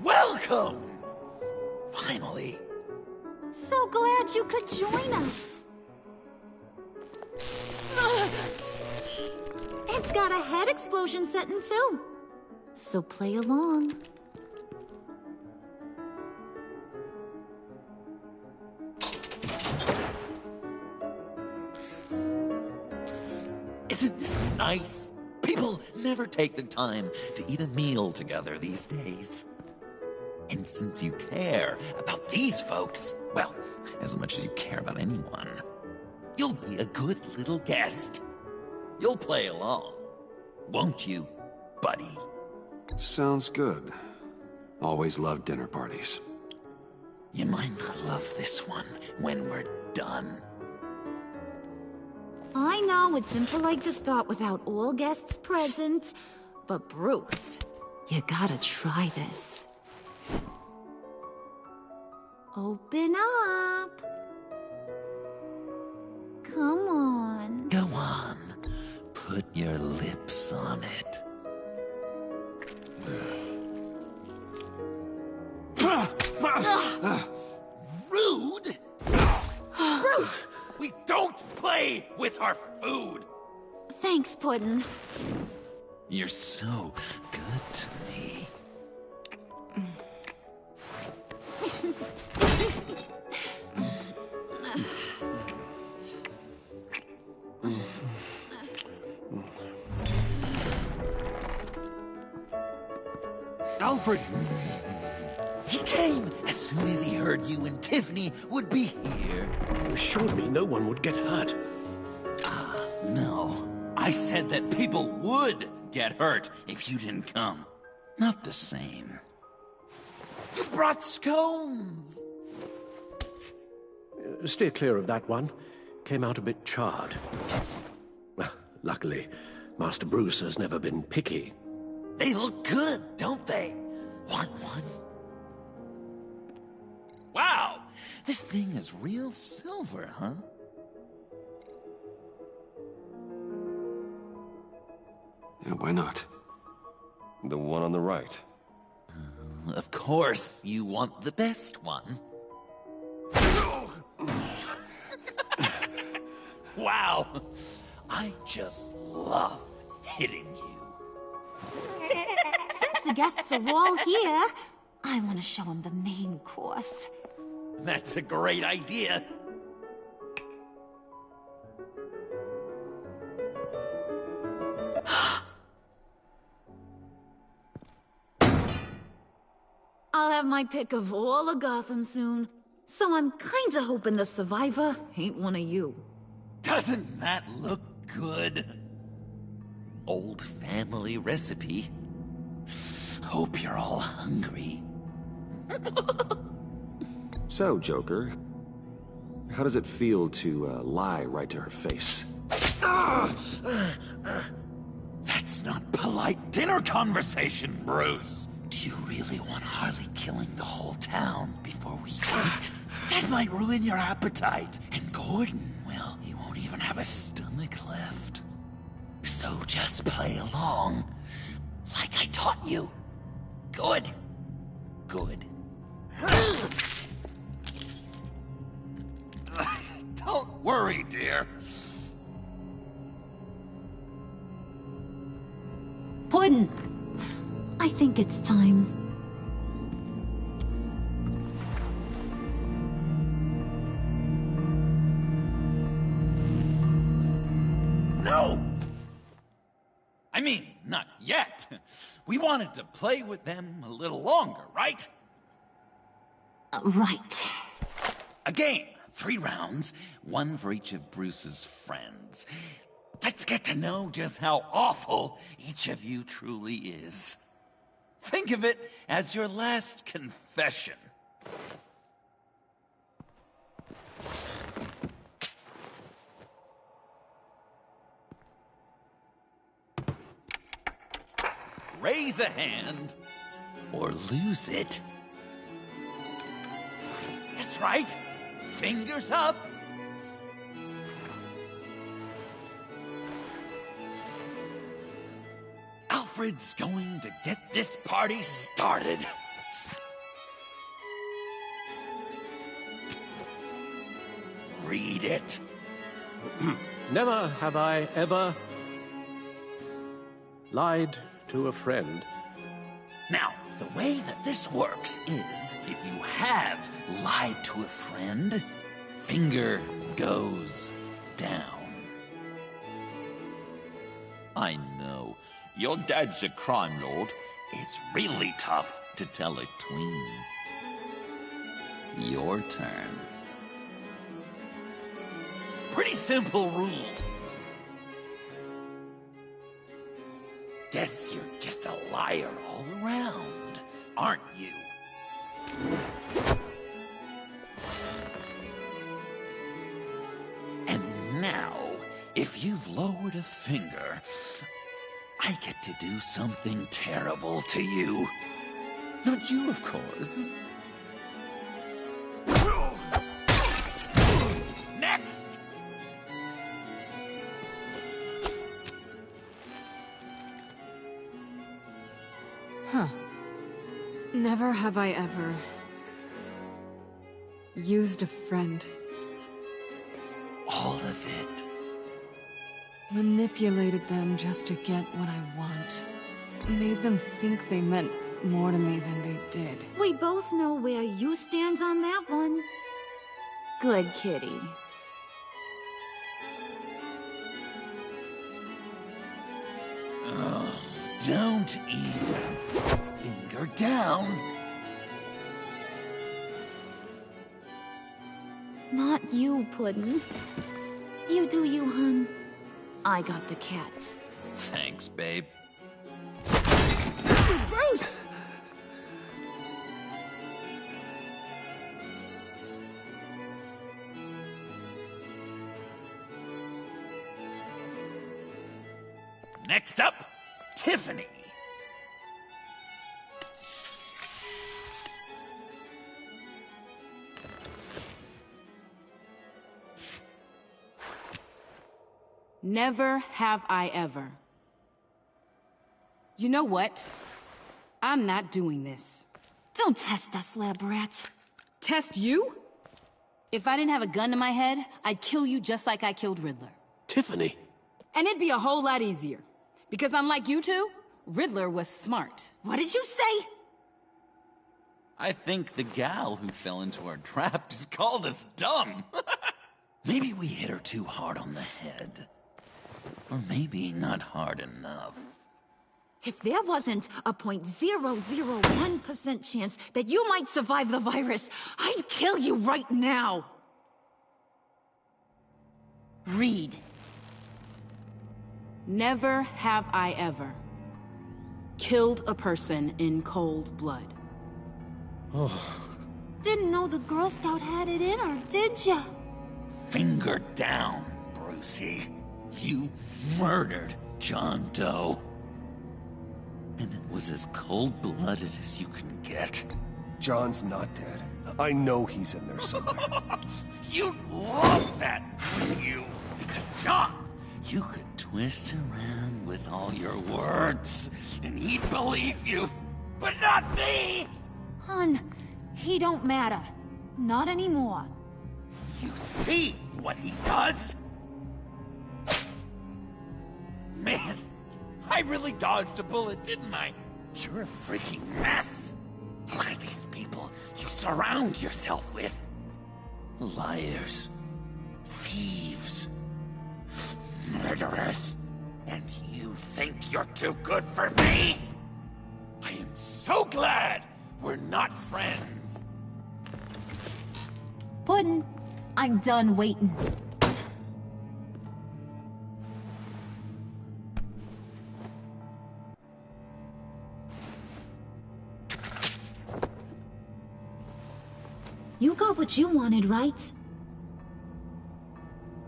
Welcome! Finally. So glad you could join us. It's got a head explosion setting too. So play along. Isn't this nice? People never take the time to eat a meal together these days. And since you care about these folks, well, as much as you care about anyone, you'll be a good little guest. You'll play along, won't you, buddy? Sounds good. Always loved dinner parties. You might not love this one when we're done. I know it's impolite to start without all guests present, but Bruce, you gotta try this. Open up. Come on. Go on. Put your lips on it. Rude! Bruce! We don't play with our food! Thanks, Puddin'. You're so good to me. Alfred! He came as soon as he heard you and Tiffany would be here. You assured me no one would get hurt. No. I said that people would get hurt if you didn't come. Not the same. You brought scones! Steer clear of that one. Came out a bit charred. Luckily, Master Bruce has never been picky. They look good, don't they? Want one? Wow! This thing is real silver, huh? Yeah, why not? The one on the right. Of course, you want the best one. Wow! I just love hitting you. Since the guests are all here, I want to show them the main course. That's a great idea. I'll have my pick of all of Gotham soon, so I'm kinda hoping the survivor ain't one of you. Doesn't that look good? Old family recipe. Hope you're all hungry. So, Joker, how does it feel to lie right to her face? That's not polite dinner conversation, Bruce. Do you really want Harley killing the whole town before we eat? That might ruin your appetite. And Gordon, well, he won't even have a stomach left. So just play along, like I taught you. Good. Good. Don't worry, dear. Puddin', I think it's time. No! I mean, not yet. We wanted to play with them a little longer, right? Right. A game. 3 rounds, 1 for each of Bruce's friends. Let's get to know just how awful each of you truly is. Think of it as your last confession. Raise a hand, or lose it. That's right. Fingers up. Alfred's going to get this party started. Read it. Never have I ever lied to a friend. Now, the way that this works is, if you have lied to a friend, finger goes down. I know, your dad's a crime lord. It's really tough to tell a tween. Your turn. Pretty simple rules. Guess you're just a liar all around, aren't you? And now, if you've lowered a finger, I get to do something terrible to you. Not you, of course. Next! Huh. Never have I ever used a friend. All of it. Manipulated them just to get what I want. Made them think they meant more to me than they did. We both know where you stand on that one. Good kitty. Oh, don't even. Finger down. Not you, Puddin'. You do you, hun. I got the cats. Thanks, babe. Bruce! Next up, Tiffany. Never have I ever. You know what? I'm not doing this. Don't test us, lab rat. Test you? If I didn't have a gun to my head, I'd kill you just like I killed Riddler. Tiffany. And it'd be a whole lot easier. Because unlike you two, Riddler was smart. What did you say? I think the gal who fell into our trap just called us dumb. Maybe we hit her too hard on the head. Or maybe not hard enough. If there wasn't a 0.001% chance that you might survive the virus, I'd kill you right now. Read. Never have I ever killed a person in cold blood. Didn't know the Girl Scout had it in her, did ya? Finger down, Brucey. You murdered John Doe. And it was as cold-blooded as you can get. John's not dead. I know he's in there somewhere. You'd love that, wouldn't you? Because John, you could twist around with all your words, and he'd believe you. But not me! Hun, he don't matter. Not anymore. You see what he does? Man, I really dodged a bullet, didn't I? You're a freaking mess. Look at these people you surround yourself with. Liars. Thieves. Murderers. And you think you're too good for me? I am so glad we're not friends. Puddin', I'm done waiting. You got what you wanted, right?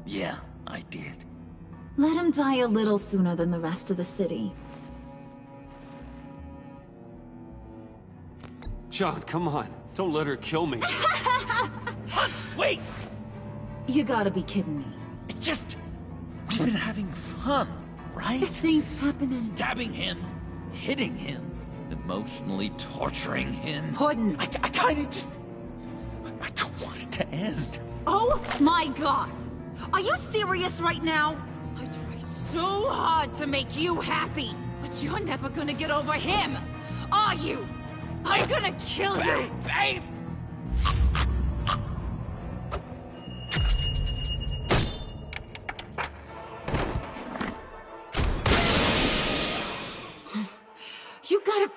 Yeah, I did. Let him die a little sooner than the rest of the city. John, come on. Don't let her kill me. Wait! You gotta be kidding me. It's just... we've been having fun, right? This ain't happening. Stabbing him, hitting him, emotionally torturing him. Puddin'. I kinda just... I don't want it to end. Oh my god! Are you serious right now? I try so hard to make you happy, but you're never gonna get over him, are you? I'm gonna kill you! Babe! You gotta...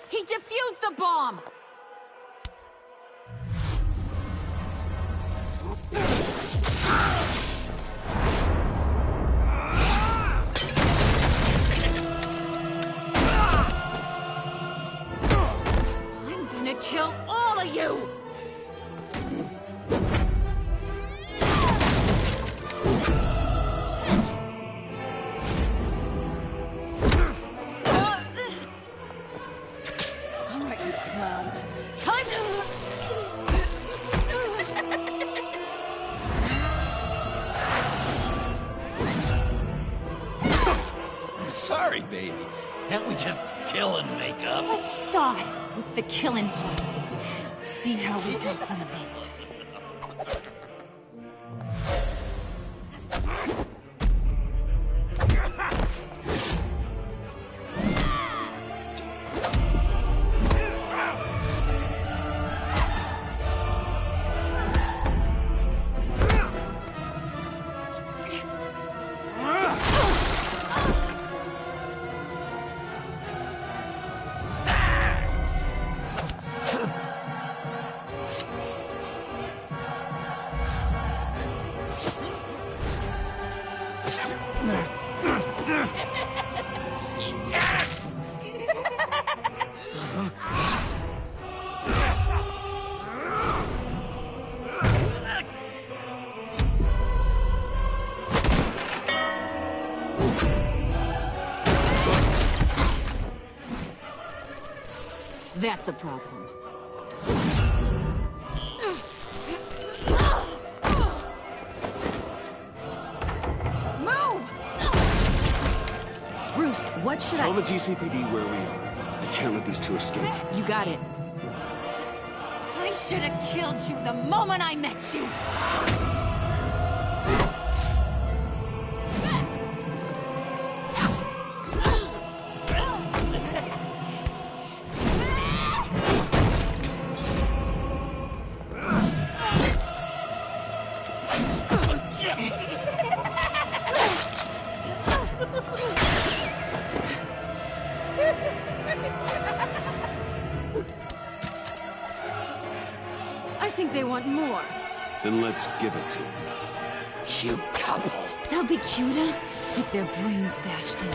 He defused the bomb! I'm gonna kill all of you! All right, you clowns. Time to... I'm sorry, baby. Can't we just kill and make up? Let's start with the killing part. See how we go from there. That's a problem. Move! Bruce, what should Tell the GCPD where we are. I can't let these two escape. You got it. I should have killed you the moment I met you! I think they want more. Then let's give it to them. Cute couple. They'll be cuter with their brains bashed in.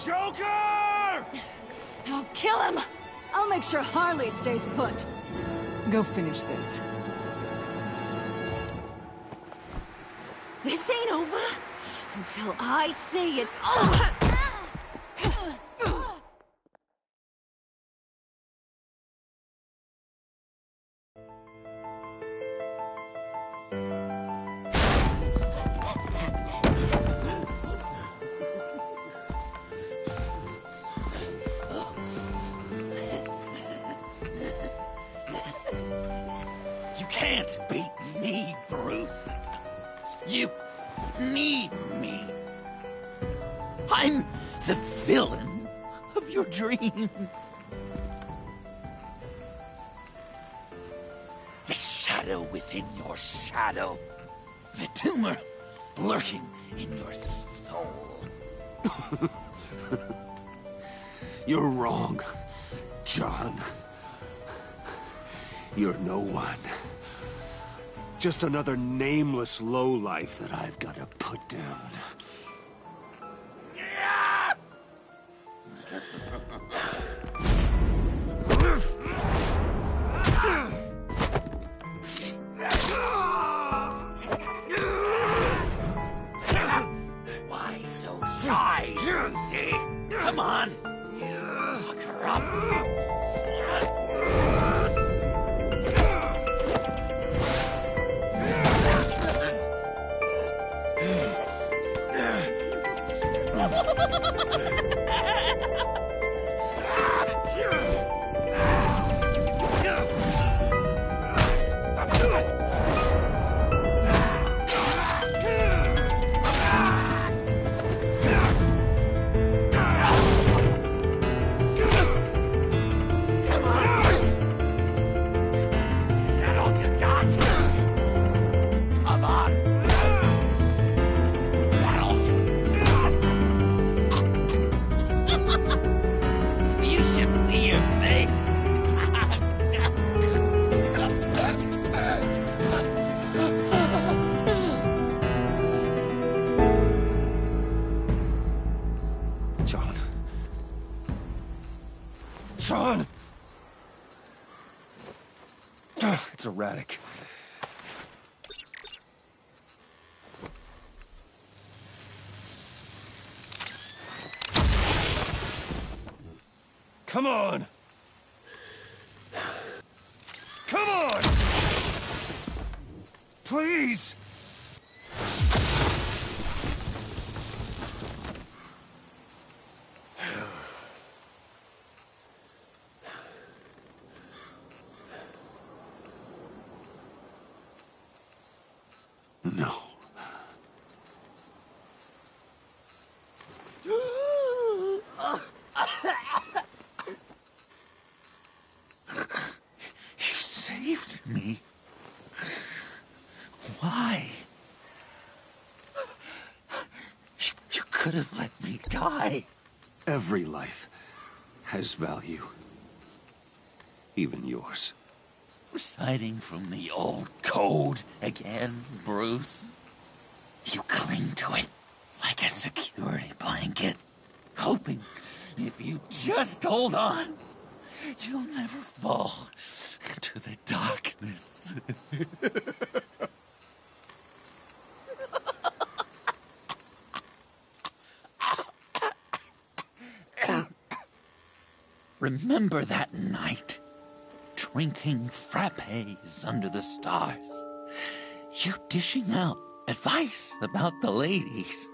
Joker! I'll kill him! I'll make sure Harley stays put. Go finish this. This ain't over until I say it's over! You can't beat me, Bruce. You need me. I'm the villain of your dreams. The shadow within your shadow. The tumor lurking in your soul. You're wrong, John. You're no one. Just another nameless lowlife that I've got to put down. Why so shy, Lucy? Come on. Lock her up. John! It's erratic. Come on! Come on! Please! No. You saved me. Why? You could have let me die. Every life has value. Even yours. Reciting from the old code again, Bruce. You cling to it like a security blanket, hoping if you just hold on, you'll never fall into the darkness. Remember that night? Drinking frappes under the stars. You dishing out advice about the ladies.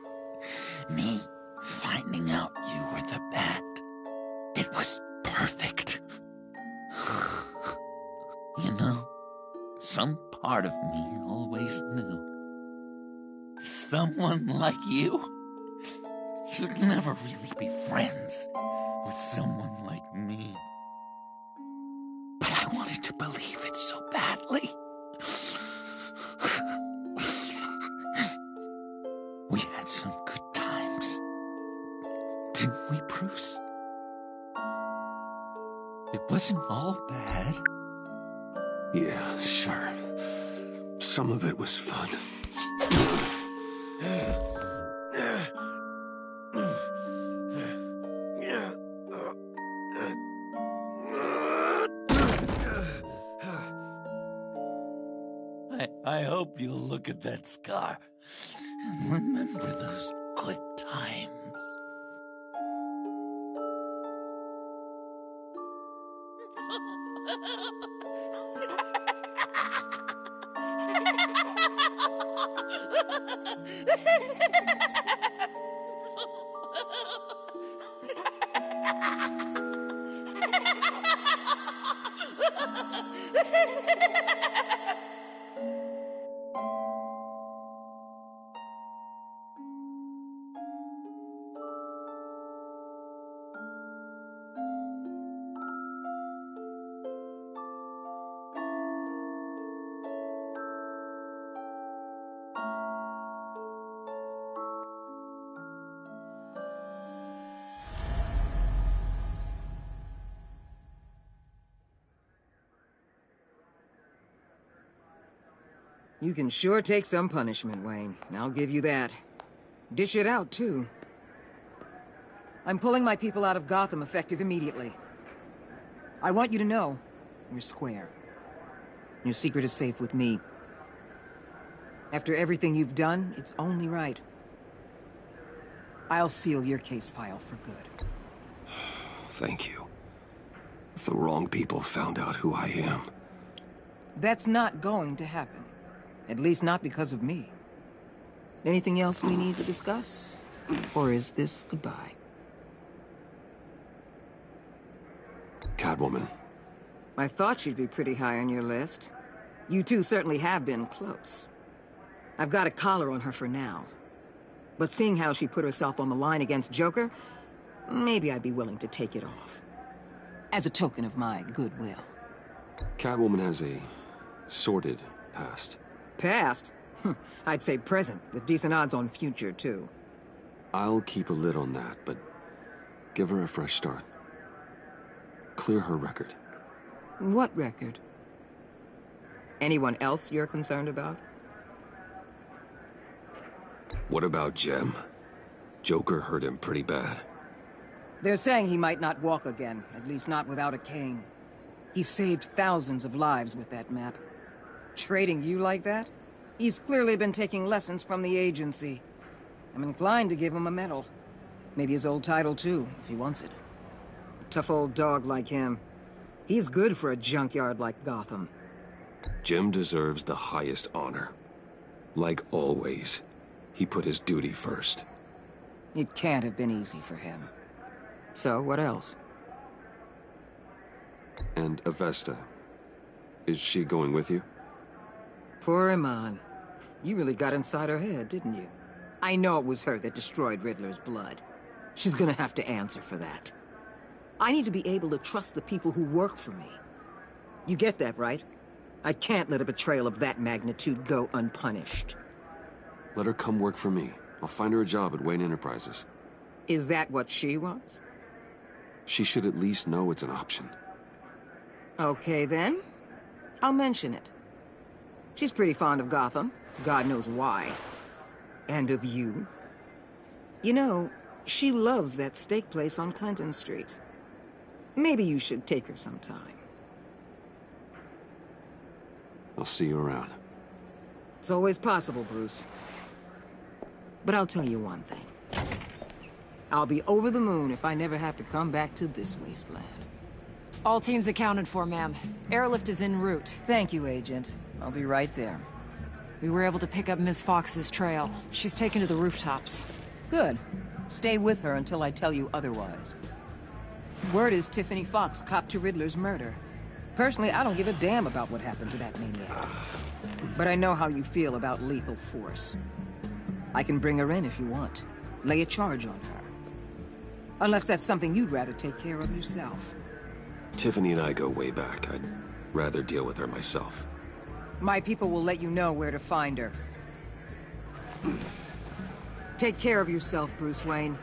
Me finding out you were the bat. It was perfect. You know, some part of me always knew. Someone like you, you'd never really be friends with someone like me. But I wanted to believe it so badly. We had some good times, didn't we, Bruce? It wasn't all bad. Yeah, sure. Some of it was fun. I hope you'll look at that scar and remember those good times. You can sure take some punishment, Wayne. I'll give you that. Dish it out, too. I'm pulling my people out of Gotham effective immediately. I want you to know, you're square. Your secret is safe with me. After everything you've done, it's only right. I'll seal your case file for good. Thank you. If the wrong people found out who I am... That's not going to happen. At least not because of me. Anything else we need to discuss? Or is this goodbye? Catwoman. I thought she'd be pretty high on your list. You two certainly have been close. I've got a collar on her for now. But seeing how she put herself on the line against Joker, maybe I'd be willing to take it off. As a token of my goodwill. Catwoman has a sordid past. Past? I'd say present, with decent odds on future, too. I'll keep a lid on that, but give her a fresh start. Clear her record. What record? Anyone else you're concerned about? What about Jem? Joker hurt him pretty bad. They're saying he might not walk again, at least not without a cane. He saved thousands of lives with that map. Trading you like that? He's clearly been taking lessons from the agency. I'm inclined to give him a medal. Maybe his old title too, if he wants it. A tough old dog like him. He's good for a junkyard like Gotham. Jem deserves the highest honor. Like always, he put his duty first. It can't have been easy for him. So, what else? And Avesta. Is she going with you? Poor Iman. You really got inside her head, didn't you? I know it was her that destroyed Riddler's blood. She's gonna have to answer for that. I need to be able to trust the people who work for me. You get that, right? I can't let a betrayal of that magnitude go unpunished. Let her come work for me. I'll find her a job at Wayne Enterprises. Is that what she wants? She should at least know it's an option. Okay, then. I'll mention it. She's pretty fond of Gotham. God knows why. And of you. You know, she loves that steak place on Clinton Street. Maybe you should take her sometime. I'll see you around. It's always possible, Bruce. But I'll tell you one thing. I'll be over the moon if I never have to come back to this wasteland. All teams accounted for, ma'am. Airlift is en route. Thank you, Agent. I'll be right there. We were able to pick up Miss Fox's trail. She's taken to the rooftops. Good. Stay with her until I tell you otherwise. Word is Tiffany Fox copped to Riddler's murder. Personally, I don't give a damn about what happened to that maniac. But I know how you feel about lethal force. I can bring her in if you want. Lay a charge on her. Unless that's something you'd rather take care of yourself. Tiffany and I go way back. I'd rather deal with her myself. My people will let you know where to find her. Take care of yourself, Bruce Wayne.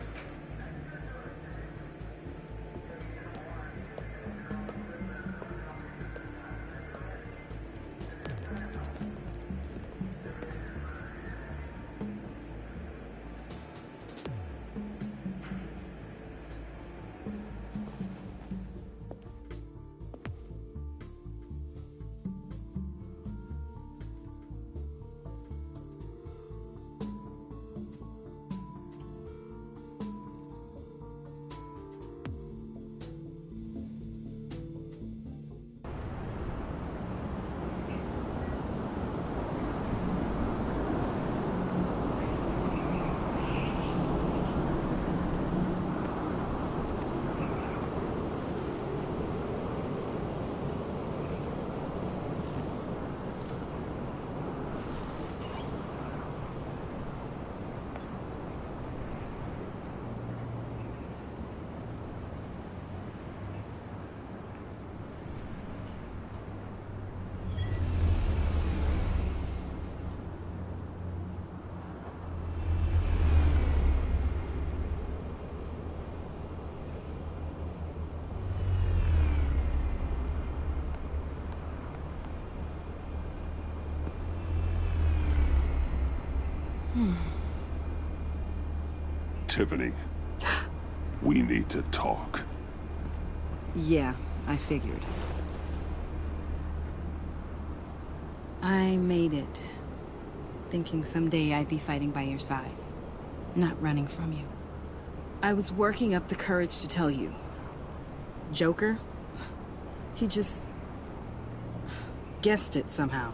Tiffany, we need to talk. Yeah, I figured. I made it, thinking someday I'd be fighting by your side, not running from you. I was working up the courage to tell you. Joker? He just... guessed it somehow.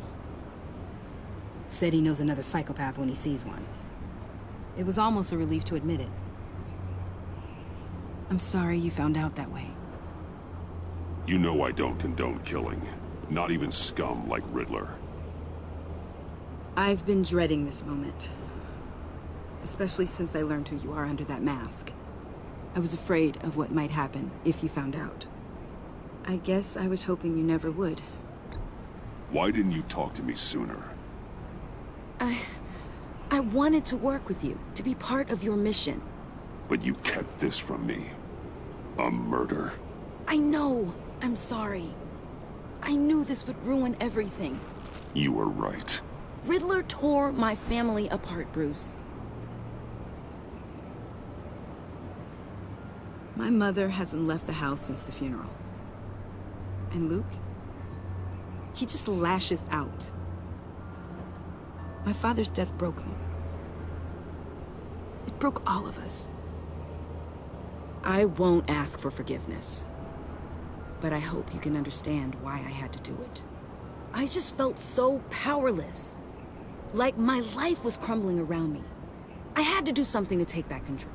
Said he knows another psychopath when he sees one. It was almost a relief to admit it. I'm sorry you found out that way. You know I don't condone killing. Not even scum like Riddler. I've been dreading this moment. Especially since I learned who you are under that mask. I was afraid of what might happen if you found out. I guess I was hoping you never would. Why didn't you talk to me sooner? I wanted to work with you, to be part of your mission. But you kept this from me. A murder. I know. I'm sorry. I knew this would ruin everything. You were right. Riddler tore my family apart, Bruce. My mother hasn't left the house since the funeral. And Luke? He just lashes out. My father's death broke them. It broke all of us. I won't ask for forgiveness. But I hope you can understand why I had to do it. I just felt so powerless. Like my life was crumbling around me. I had to do something to take back control.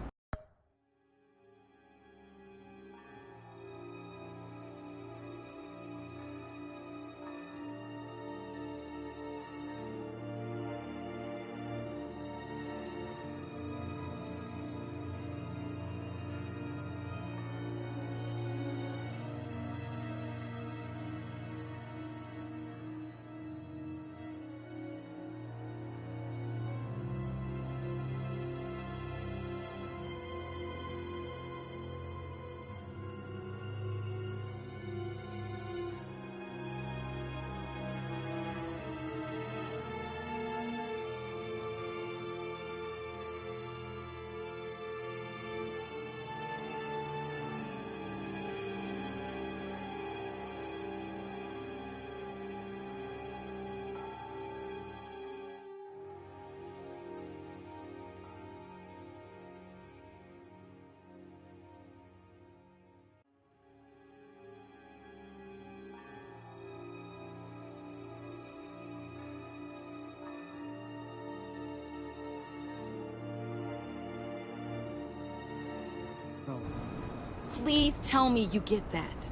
Please tell me you get that.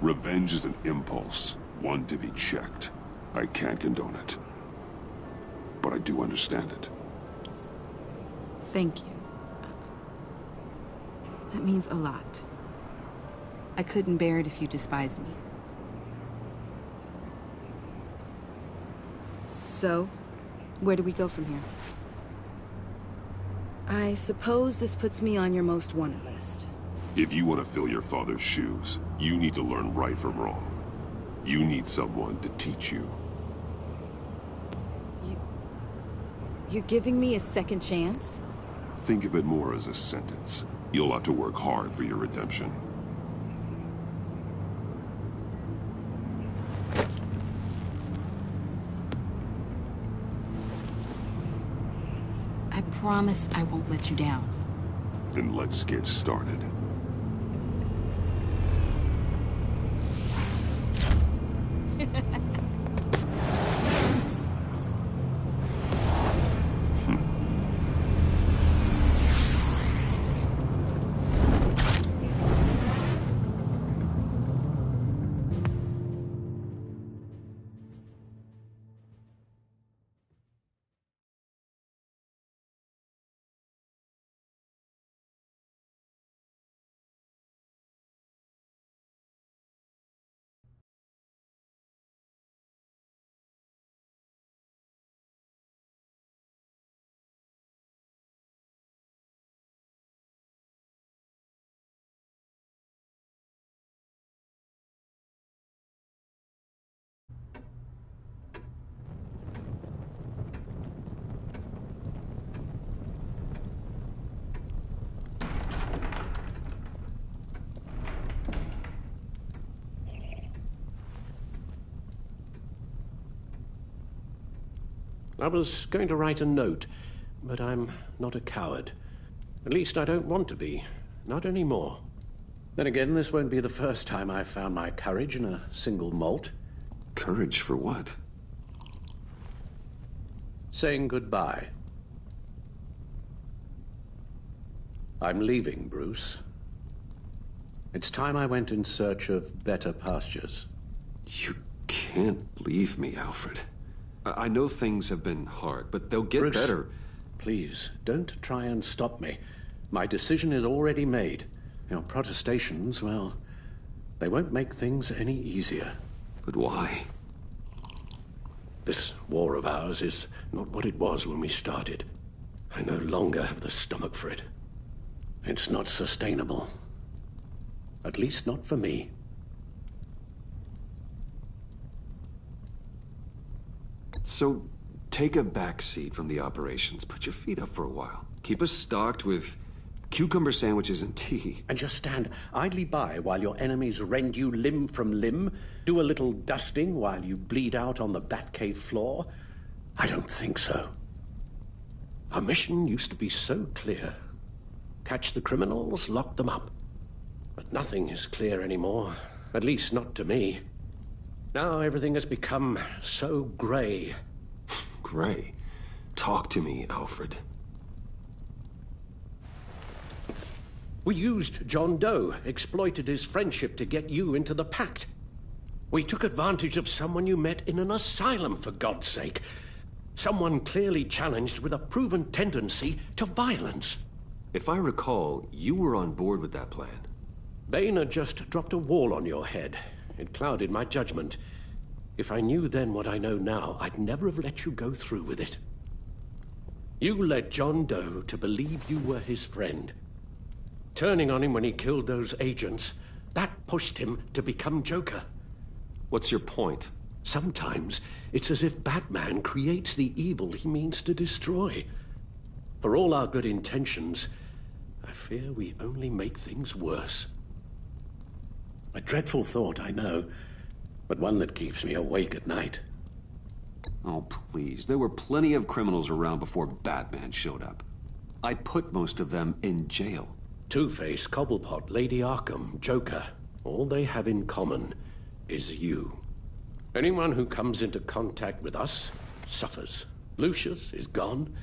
Revenge is an impulse, one to be checked. I can't condone it. But I do understand it. Thank you. That means a lot. I couldn't bear it if you despised me. So, where do we go from here? I suppose this puts me on your most wanted list. If you want to fill your father's shoes, you need to learn right from wrong. You need someone to teach you. You're giving me a second chance? Think of it more as a sentence. You'll have to work hard for your redemption. I promise I won't let you down. Then let's get started. I was going to write a note, but I'm not a coward. At least I don't want to be. Not anymore. Then again, this won't be the first time I've found my courage in a single malt. Courage for what? Saying goodbye. I'm leaving, Bruce. It's time I went in search of better pastures. You can't leave me, Alfred. I know things have been hard, but they'll get Bruce, better. Please, don't try and stop me. My decision is already made. Your protestations, well, they won't make things any easier. But why? This war of ours is not what it was when we started. I no longer have the stomach for it. It's not sustainable. At least not for me. So, take a back seat from the operations. Put your feet up for a while. Keep us stocked with cucumber sandwiches and tea. And just stand idly by while your enemies rend you limb from limb? Do a little dusting while you bleed out on the Batcave floor? I don't think so. Our mission used to be so clear. Catch the criminals, lock them up. But nothing is clear anymore. At least not to me. Now everything has become so gray. Gray? Talk to me, Alfred. We used John Doe, exploited his friendship to get you into the pact. We took advantage of someone you met in an asylum, for God's sake. Someone clearly challenged with a proven tendency to violence. If I recall, you were on board with that plan. Boehner just dropped a wall on your head. It clouded my judgment. If I knew then what I know now, I'd never have let you go through with it. You led John Doe to believe you were his friend. Turning on him when he killed those agents, that pushed him to become Joker. What's your point? Sometimes it's as if Batman creates the evil he means to destroy. For all our good intentions, I fear we only make things worse. A dreadful thought, I know, but one that keeps me awake at night. Oh, please. There were plenty of criminals around before Batman showed up. I put most of them in jail. Two-Face, Cobblepot, Lady Arkham, Joker, all they have in common is you. Anyone who comes into contact with us suffers. Lucius is gone.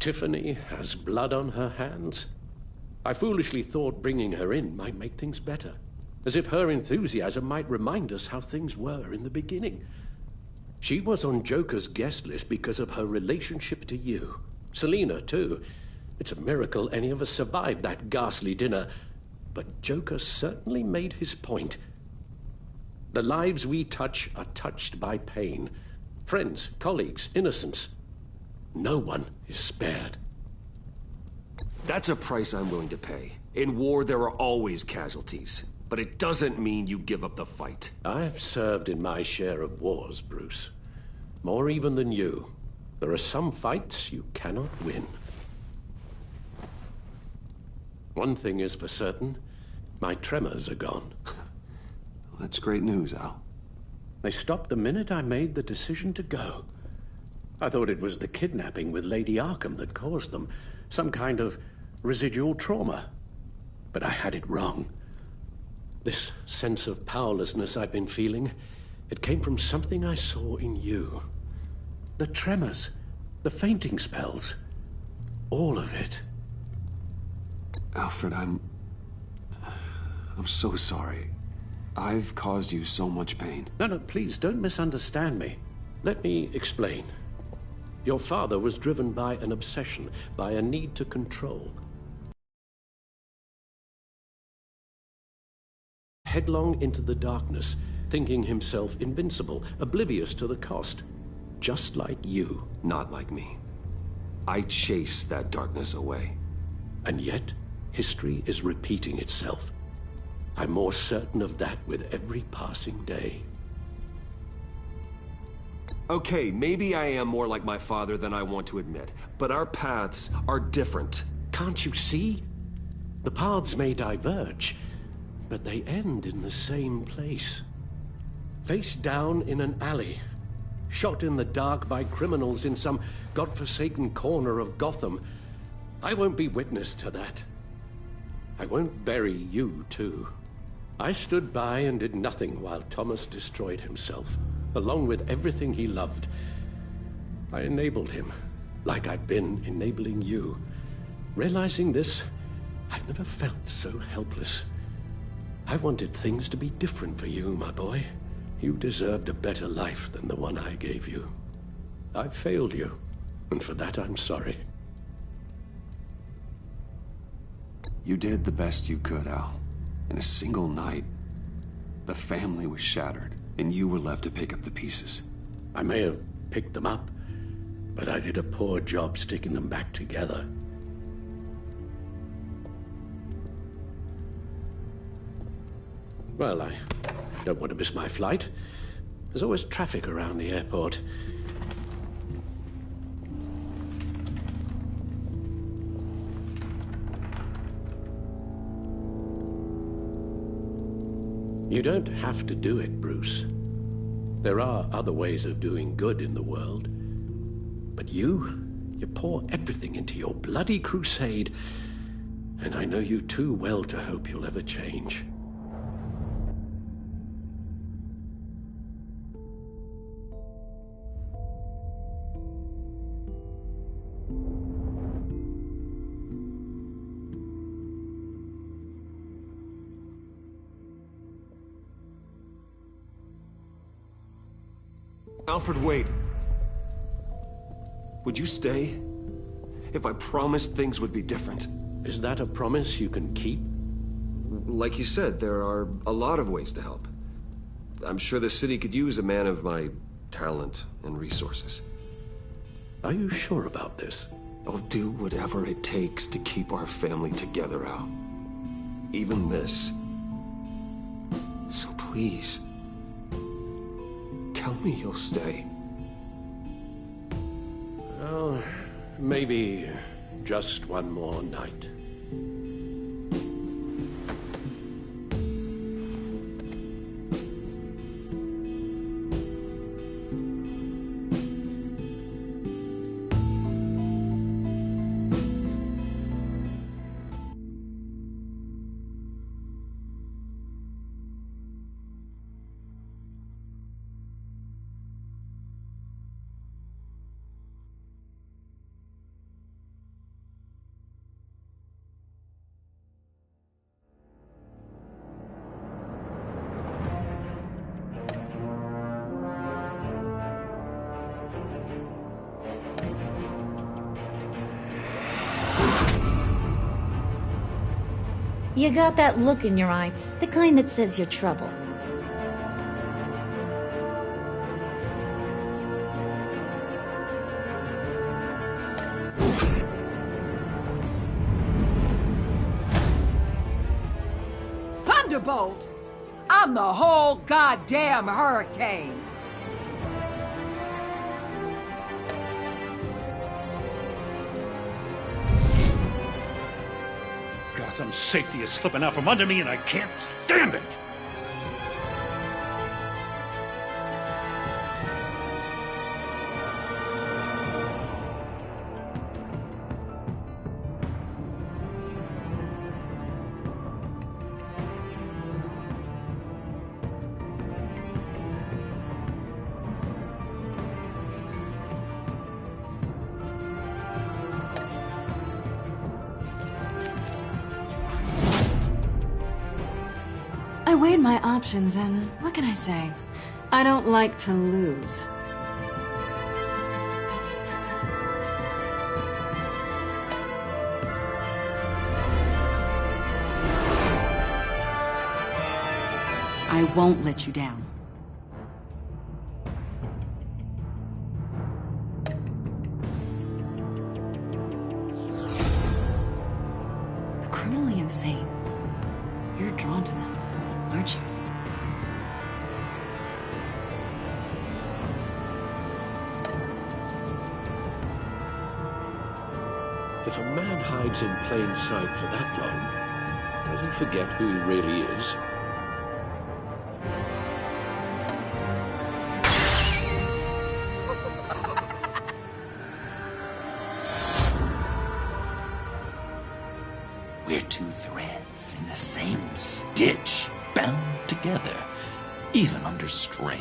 Tiffany has blood on her hands. I foolishly thought bringing her in might make things better, as if her enthusiasm might remind us how things were in the beginning. She was on Joker's guest list because of her relationship to you. Selina, too. It's a miracle any of us survived that ghastly dinner. But Joker certainly made his point. The lives we touch are touched by pain. Friends, colleagues, innocents. No one is spared. That's a price I'm willing to pay. In war, there are always casualties. But it doesn't mean you give up the fight. I've served in my share of wars, Bruce. More even than you. There are some fights you cannot win. One thing is for certain, my tremors are gone. That's great news, Al. They stopped the minute I made the decision to go. I thought it was the kidnapping with Lady Arkham that caused them. Some kind of residual trauma. But I had it wrong. This sense of powerlessness I've been feeling, it came from something I saw in you. The tremors, the fainting spells, all of it. Alfred, I'm so sorry. I've caused you so much pain. No, please, don't misunderstand me. Let me explain. Your father was driven by an obsession, by a need to control. Headlong into the darkness, thinking himself invincible, oblivious to the cost. Just like you. Not like me. I chase that darkness away. And yet, history is repeating itself. I'm more certain of that with every passing day. Okay, maybe I am more like my father than I want to admit, but our paths are different. Can't you see? The paths may diverge, but they end in the same place. Face down in an alley, shot in the dark by criminals in some godforsaken corner of Gotham. I won't be witness to that. I won't bury you, too. I stood by and did nothing while Thomas destroyed himself, along with everything he loved. I enabled him, like I've been enabling you. Realizing this, I've never felt so helpless. I wanted things to be different for you, my boy. You deserved a better life than the one I gave you. I failed you, and for that I'm sorry. You did the best you could, Al. In a single night, the family was shattered, and you were left to pick up the pieces. I may have picked them up, but I did a poor job sticking them back together. Well, I don't want to miss my flight. There's always traffic around the airport. You don't have to do it, Bruce. There are other ways of doing good in the world. But you pour everything into your bloody crusade, and I know you too well to hope you'll ever change. Alfred, wait. Would you stay? If I promised things would be different. Is that a promise you can keep? Like you said, there are a lot of ways to help. I'm sure the city could use a man of my talent and resources. Are you sure about this? I'll do whatever it takes to keep our family together, Al. Even this. So please, tell me you'll stay. Well, maybe just one more night. You got that look in your eye, the kind that says you're trouble. Thunderbolt! I'm the whole goddamn hurricane! Gotham's safety is slipping out from under me and I can't stand it! I weighed my options, and what can I say? I don't like to lose. I won't let you down. They're criminally insane. You're drawn to them, aren't you? If a man hides in plain sight for that long, does he forget who he really is? ditch, bound together, even under strain.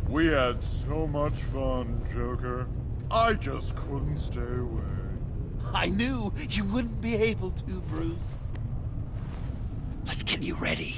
We had so much fun, Joker. I just couldn't stay away. I knew you wouldn't be able to, Bruce. Let's get you ready.